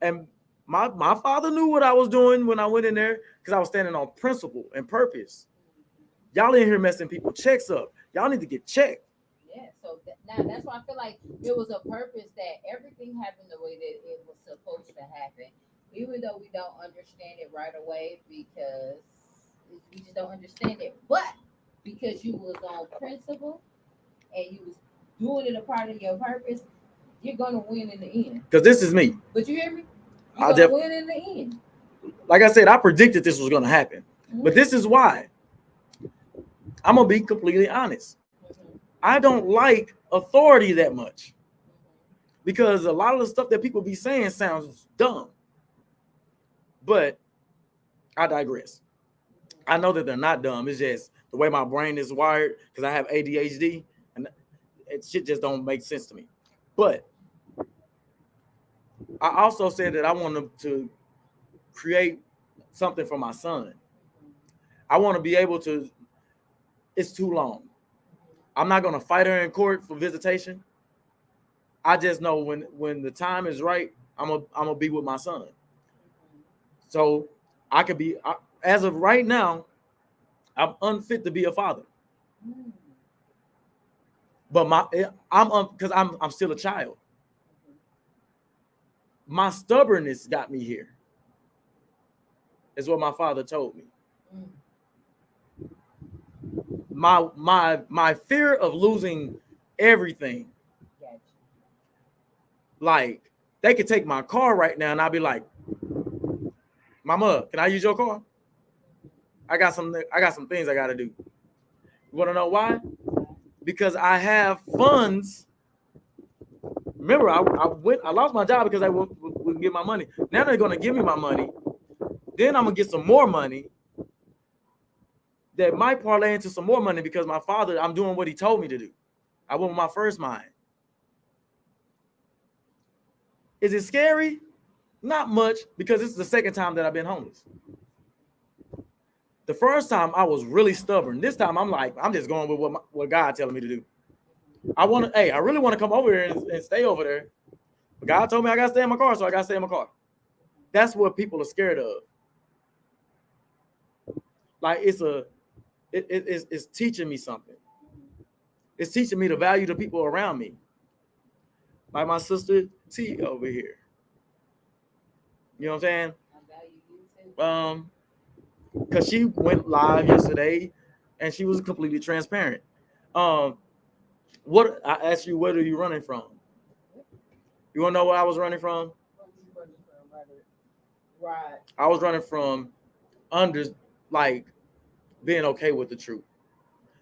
And my father knew what I was doing when I went in there because I was standing on principle and purpose. Y'all in here messing people checks up. Y'all need to get checked. Yeah, so now that's why I feel like it was a purpose that everything happened the way that it was supposed to happen, even though we don't understand it right away because we just don't understand it. But because you was on principle and you was doing it a part of your purpose, you're gonna win in the end. Because this is me. But you hear me? I You're gonna win in the end. Like I said, I predicted this was going to happen. But this is why. I'm going to be completely honest. Mhm. I don't like authority that much because a lot of the stuff that people be saying sounds dumb. But I digress. I know that they're not dumb. It's just the way my brain is wired because I have ADHD and shit just don't make sense to me. But I also said that I want to create something for my son. I want to be able to. It's too long. I'm not going to fight her in court for visitation. I just know when the time is right, I'm gonna be with my son. So I could be as of right now, I'm unfit to be a father. Mhm. But because I'm still a child. My stubbornness got me here. Is what my father told me. Mhm. My fear of losing everything. Gotcha. Like they could take my car right now, and I'll be like, "Mama, can I use your car? I got some things I got to do." You want to know why? Because I have funds. Remember, I lost my job because they wouldn't give my money. Now they're gonna give me my money. Then I'm gonna get some more money that might parlay into some more money because my father, I'm doing what he told me to do. I went with my first mind. Is it scary? Not much, because this is the second time that I've been homeless. The first time I was really stubborn. This time I'm like, I'm just going with what God telling me to do. I really want to come over here and stay over there. But God told me I got to stay in my car, so I got to stay in my car. That's what people are scared of. Like it's teaching me something. It's teaching me to value the people around me. Like my sister T over here. You know what I'm saying? I value you too. Because she went live yesterday and she was completely transparent. What I asked you, what are you running from? You want to know what I was running from? What you running from, right? I was running from like being okay with the truth.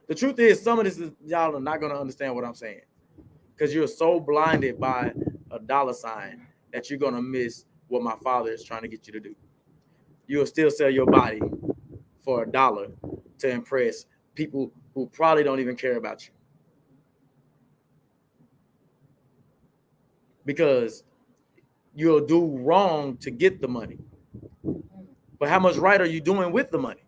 The truth is, some of this is y'all are not going to understand what I'm saying because you're so blinded by a dollar sign that you're going to miss what my father is trying to get you to do. You'll still sell your body for $1 to impress people who probably don't even care about you. Because you'll do wrong to get the money. But how much right are you doing with the money?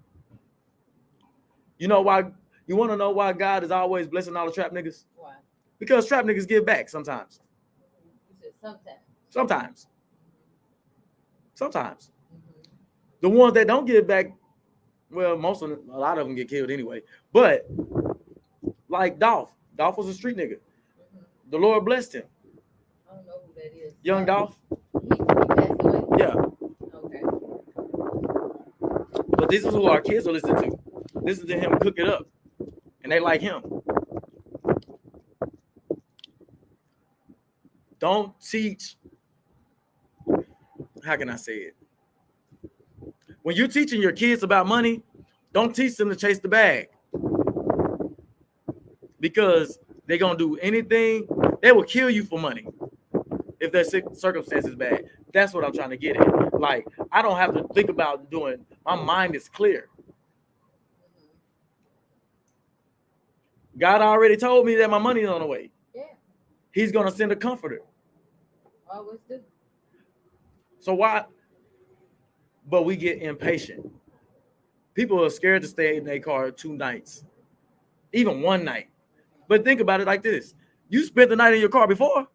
You know why? You want to know why God is always blessing all the trap niggas? Why? Because trap niggas give back sometimes. You said sometimes. Sometimes. Sometimes. Mhm. The ones that don't give back, well, a lot of them get killed anyway. But like Dolph was a street nigga. Mhm. The Lord blessed him. I don't know who that is. Young Dolph. He passed away. Yeah. Okay. But this is who our kids will listen to. Listen to him cook it up. And they like him. Don't teach. How can I say it? When you're teaching your kids about money, don't teach them to chase the bag. Because they're going to do anything. They will kill you for money if their circumstance is bad. That's what I'm trying to get at. Like, I don't have to think about my mind is clear. God already told me that my money is on the way. Yeah. He's gonna send a comforter. Always do. So why? But we get impatient. People are scared to stay in their car 2 nights, even one night. But think about it like this: you spent the night in your car before.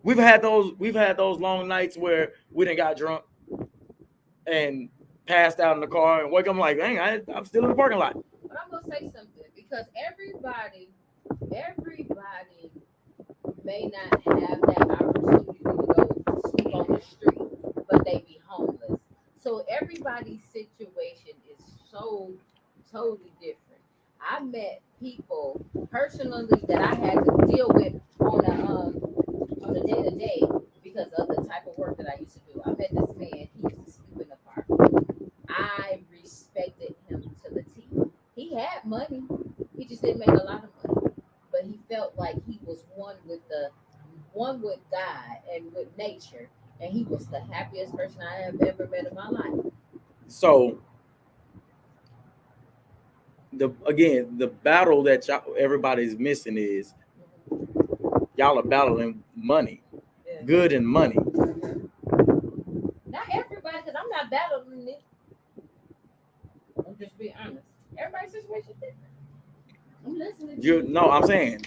We've had those long nights where we didn't got drunk and passed out in the car and wake up like, dang, I'm still in the parking lot. But I'm gonna say something because everybody may not have that opportunity to go sleep on the street, but they be homeless. So everybody's situation is so totally different. I met people personally that I had to deal with on a day to day because of the type of work that I used to do. I met this man. He used to sleep in the park. I respected him to the T. He had money. He just didn't make a lot of money. But he felt like he was one with God and with nature. And he was the happiest person I have ever met in my life. So the battle that everybody's missing is y'all are battling money, Yeah. good and money. Not everybody, because I'm not battling it. I'm just being honest. Everybody's situation is different. I'm listening to you. No, I'm saying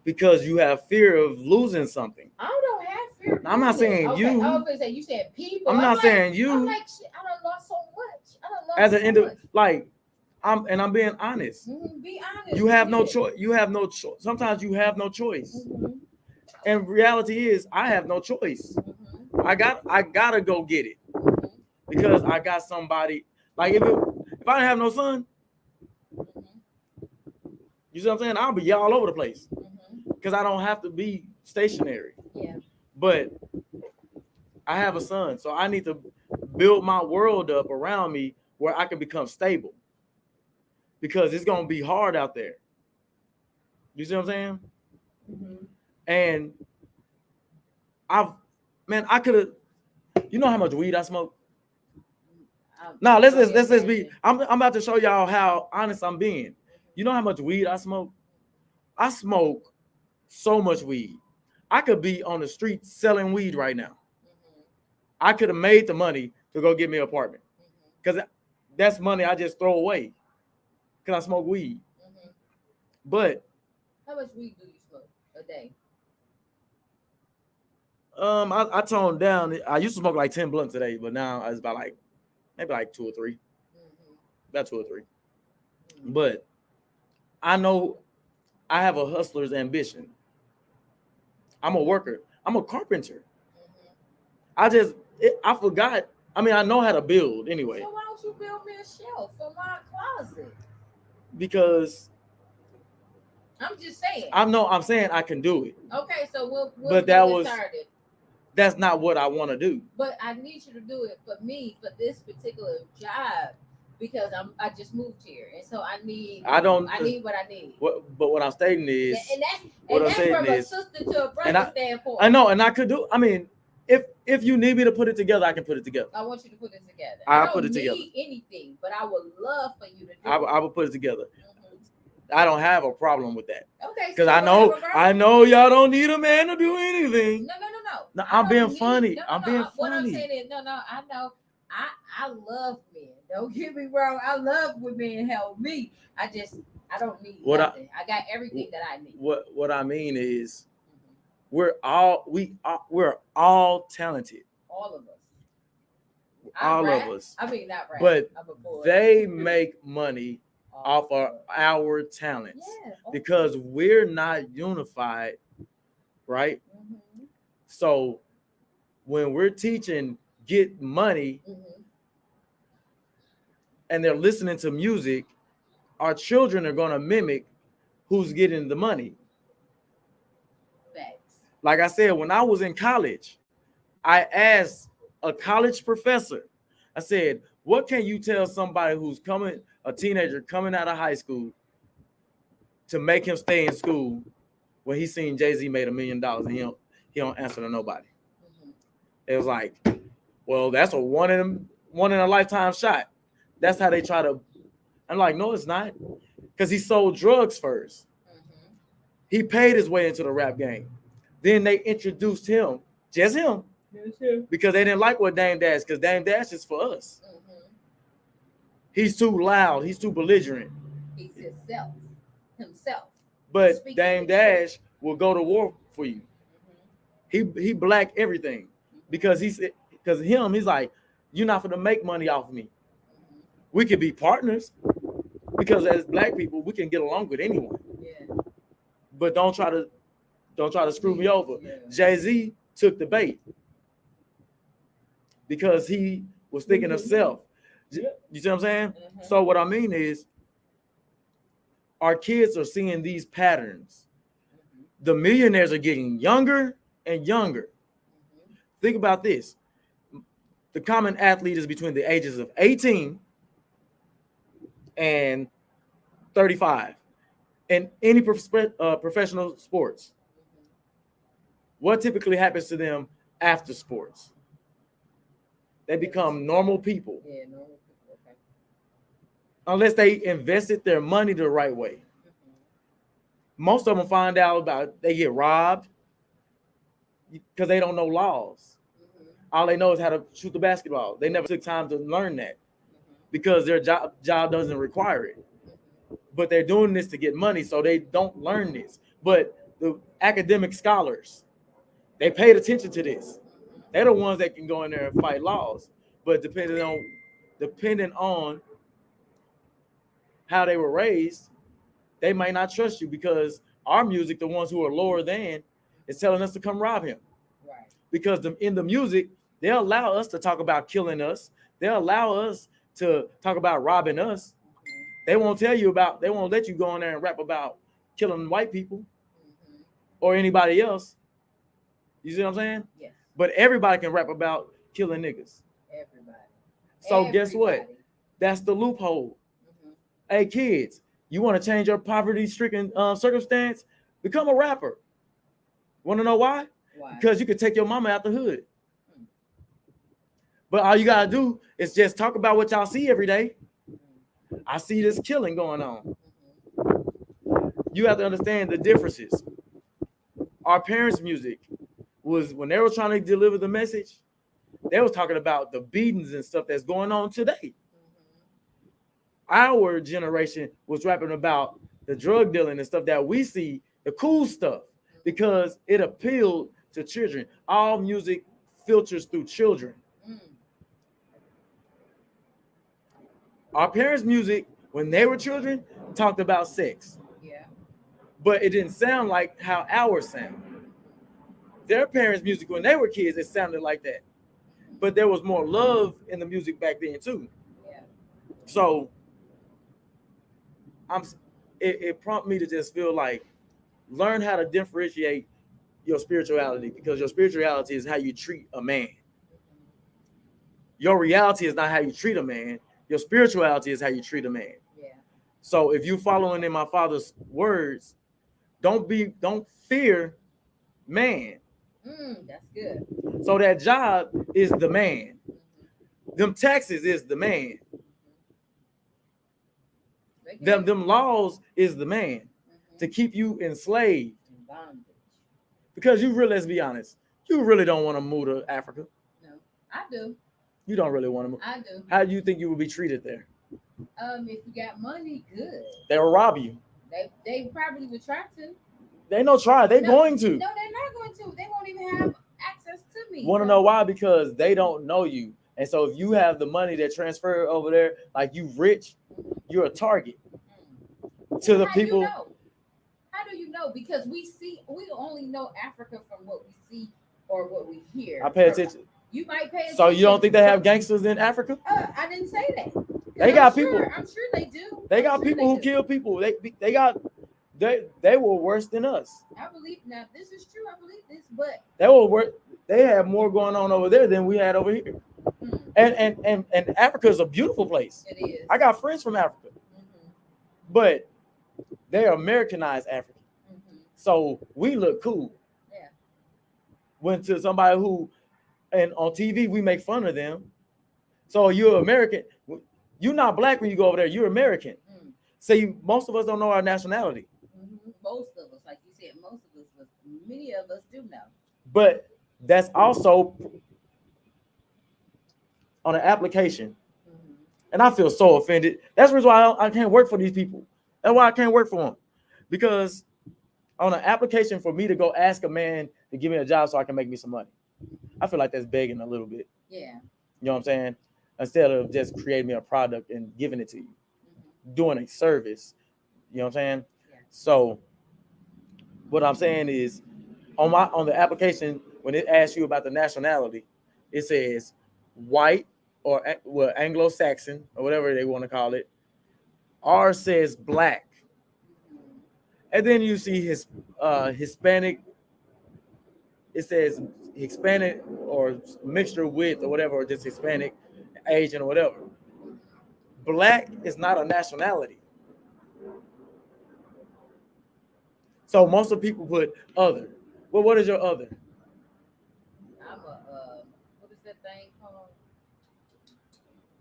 because you have fear of losing something. I don't have fear. I'm not saying okay. you. I was gonna say you said people. I'm not saying you. I'm like, shit, I done lost so much. I done lost As an so individual, much. like I'm being honest. Be honest. You have no choice. You have no choice. Sometimes you have no choice. Mhm. And reality is, I have no choice. Mhm. I gotta go get it Mhm. because I got somebody. Like if I didn't have no son, Mhm. you see what I'm saying? I'll be all over the place Mhm. because I don't have to be stationary. Yeah. But I have a son, so I need to build my world up around me where I can become stable because it's gonna be hard out there. You see what I'm saying? Mhm. And I could have. You know how much weed I smoke? Now let's be. I'm about to show y'all how honest I'm being. You know how much weed I smoke? I smoke so much weed. I could be on the street selling weed right now. Mhm. I could have made the money to go get me an apartment because that's money I just throw away because I smoke weed. Mhm. But How much weed do you smoke a day? I toned down. I used to smoke like 10 blunts a day, but now it's about like maybe like 2 or 3. Mhm. About 2 or 3. Mhm. But I know I have a hustler's ambition. I'm a worker. I'm a carpenter. Mhm. I forgot. I mean, I know how to build anyway. So why don't you build me a shelf for my closet? Because I'm just saying. I'm saying I can do it. Okay, so we'll But that's not what I want to do. But I need you to do it for me for this particular job because I just moved here, and so I need what I need. But what I'm stating is, and that's from a sister to a brother standpoint. I know, and I could do. I mean, if you need me to put it together, I can put it together. I want you to put it together. I'll put it together. Need anything, but I would love for you to do it. I will put it together. I don't have a problem with that. Okay. Because I know y'all don't need a man to do anything. No. I'm being funny. I'm being funny. What I'm saying is, I know. I love men. Don't get me wrong. I love when men help me. I don't need nothing. I got everything that I need. What I mean is, we're all talented. All of us. All of us. I mean, not rap. But they make money off of our talents because we're not unified, right? Mm-hmm. So when we're teaching get money and they're listening to music, our children are going to mimic who's getting the money. Facts. Like I said, when I was in college, I asked a college professor, I said, what can you tell somebody who's a teenager coming out of high school to make him stay in school when he seen Jay-Z made $1 million and he don't answer to nobody? Mm-hmm. It was like, well, that's a one in a lifetime shot. That's how they try to. I'm like, no, it's not, because he sold drugs first. Mm-hmm. He paid his way into the rap game. Then they introduced him, just him, Yes, sir. because they didn't like what Dame Dash, because Dame Dash is for us. Mm-hmm. He's too loud. He's too belligerent. He's himself. But Speaking Dame the truth. Dash will go to war for you. Mm-hmm. He black everything because he's like, you're not gonna make money off of me. Mm-hmm. We could be partners because as black people we can get along with anyone. Yeah. But don't try to screw me over. Yeah. Jay-Z took the bait because he was thinking of self. You see what I'm saying? Mm-hmm. So what I mean is, our kids are seeing these patterns. Mm-hmm. The millionaires are getting younger and younger. Mm-hmm. Think about this. The common athlete is between the ages of 18 and 35 in any professional sports. Mm-hmm. What typically happens to them after sports? They become normal people. Yeah, normal people. Okay. Unless they invested their money the right way. Mm-hmm. Most of them find out about they get robbed because they don't know laws. Mm-hmm. All they know is how to shoot the basketball. They never took time to learn that Mm-hmm. because their job doesn't require it. Mm-hmm. But they're doing this to get money, so they don't learn this. But the academic scholars, they paid attention to this. They're the ones that can go in there and fight laws. But depending on how they were raised, they might not trust you, because our music, the ones who are lower than, is telling us to come rob him. Right. Because in the music, they'll allow us to talk about killing us. They'll allow us to talk about robbing us. Mm-hmm. They won't let you go in there and rap about killing white people Mm-hmm. or anybody else. You see what I'm saying? Yes. But everybody can rap about killing niggas. Everybody. So guess what? Everybody. That's the loophole. Mm-hmm. Hey kids, you want to change your poverty-stricken circumstance? Become a rapper. Want to know why? Why? Because you can take your mama out the hood. Mm. But all you gotta do is just talk about what y'all see every day. Mm-hmm. I see this killing going on. Mm-hmm. You have to understand the differences. Our parents' music was, when they were trying to deliver the message, they was talking about the beatings and stuff that's going on today. Mm-hmm. Our generation was rapping about the drug dealing and stuff that we see, the cool stuff, because it appealed to children. All music filters through children. Mm. Our parents' music, when they were children, talked about sex, Yeah. but it didn't sound like how ours sound. Their parents' music, when they were kids, it sounded like that. But there was more love in the music back then too. Yeah. So it prompted me to just feel like, learn how to differentiate your spirituality, because your spirituality is how you treat a man. Mm-hmm. Your reality is not how you treat a man. Your spirituality is how you treat a man. Yeah. So if you're following in my father's words, don't fear man. That's good. So that job is the man. Mm-hmm. Them taxes is the man. Mm-hmm. Them laws is the man, Mm-hmm. to keep you enslaved. In bondage. Because you really, let's be honest, you really don't want to move to Africa. No, I do. You don't really want to move. I do. How do you think you would be treated there? If you got money, good. They will rob you. They probably would try to. They no try. They're No, going to. No, they're not going to. They won't even have access to me. Want to know why? Because they don't know you. And so if you have the money that transfer over there, like you rich, you're a target to the How people. You know? How do you know? Because we only know Africa from what we see or what we hear. I pay attention. You might pay attention. So you don't think they have gangsters in Africa? I didn't say that. They got people. I'm sure they do. They got people who kill people. They were worse than us. I believe now. This is true. I believe this, but They were worse. They had more going on over there than we had over here. And Africa is a beautiful place. It is. I got friends from Africa, but they're Americanized African. So we look cool. Yeah. Went to somebody who, and on TV we make fun of them. So you're American. You're not black when you go over there. You're American. Mm. See, most of us don't know our nationality, Most of us, like you said, most of us, but many of us do know. but that's also on an application. Mhm. And I feel so offended. That's the reason why I can't work for these people. That's why I can't work for them. Because on an application for me to go ask a man to give me a job so I can make me some money, I feel like that's begging a little bit. Yeah. You know what I'm saying? Instead of just creating me a product and giving it to you, doing a service. You know what I'm saying? Yeah. So what I'm saying is on the application, when it asks you about the nationality, it says white or well, Anglo-Saxon or whatever they want to call it. R says black. And then you see his Hispanic. It says Hispanic or mixture with or whatever, or just Hispanic, Asian or whatever. Black is not a nationality. So most of people put other. Well, what is your other? I'm a what is that thing called?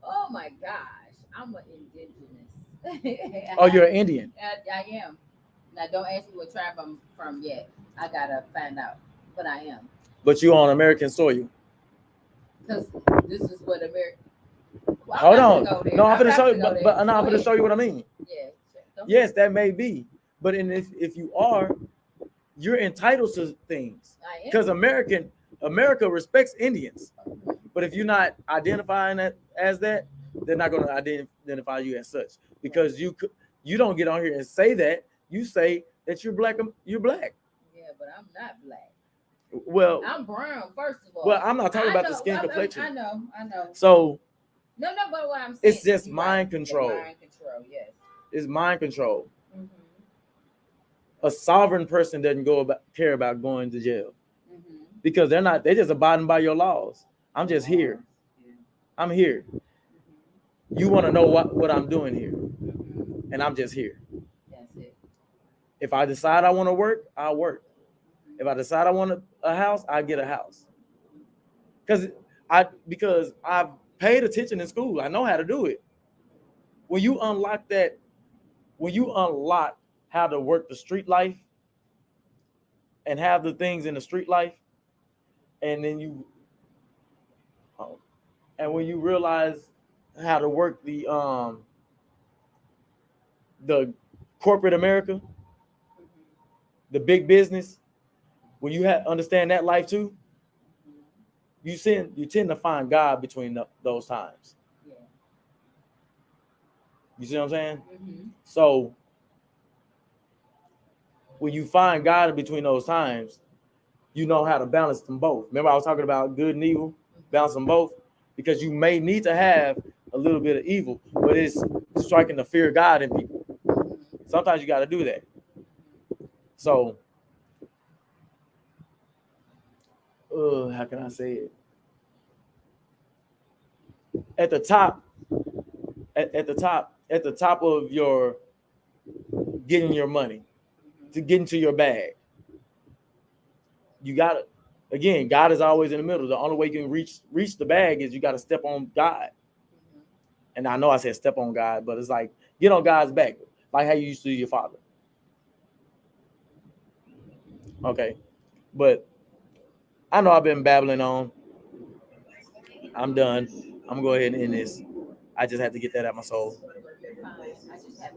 Oh my gosh, I'm an indigenous. Oh, you're an Indian. I am. Now don't ask me what tribe I'm from yet. I gotta find out, but I am. But you on American soil. Because this is what America. Well, Hold not on. gonna go there. No, I'm gonna not show you, gonna go there. but no, I'm Go gonna show ahead. you what I mean. Yeah. Go ahead. Yes, that may be, but if you are, you're entitled to things I am. because America respects Indians. But if you're not identifying that as that, they're not going to identify you as such because you don't get on here and say that. You say that you're black. You're black. Yeah, but I'm not black. Well, I'm brown. First of all. well, I'm not talking I about the know, skin I complexion. I know. So No, but what I'm saying. it's just you're mind right. control. Yeah, mind control. Yes. It's mind control. Mm-hmm. A sovereign person doesn't care about going to jail Mm-hmm. because they're just abiding by your laws. I'm just here. Yeah. I'm here. Mm-hmm. You want to know what I'm doing here, Mm-hmm. and I'm just here. That's it. If I decide I want to work, I'll work. If I decide I want a house, I get a house. Because I've paid attention in school. I know how to do it. When you unlock how to work the street life and have the things in the street life, and then when you realize how to work the corporate America, the big business, when you understand that life too, you tend to find God between those times. Yeah. You see what I'm saying? Mm-hmm. So when you find God in between those times, you know how to balance them both. Remember I was talking about good and evil, balance them both, because you may need to have a little bit of evil, but it's striking the fear of God in people. Sometimes you got to do that. So, how can I say it? At the top of your getting your money, to get into your bag, you gotta, again, God is always in the middle. The only way you can reach the bag is you got to step on God. And I know I said step on God, but it's like get on God's back, like how you used to do your father. Okay, but I know I've been babbling on. I'm done. I'm gonna go ahead and end this. I just had to get that out my soul. I just have a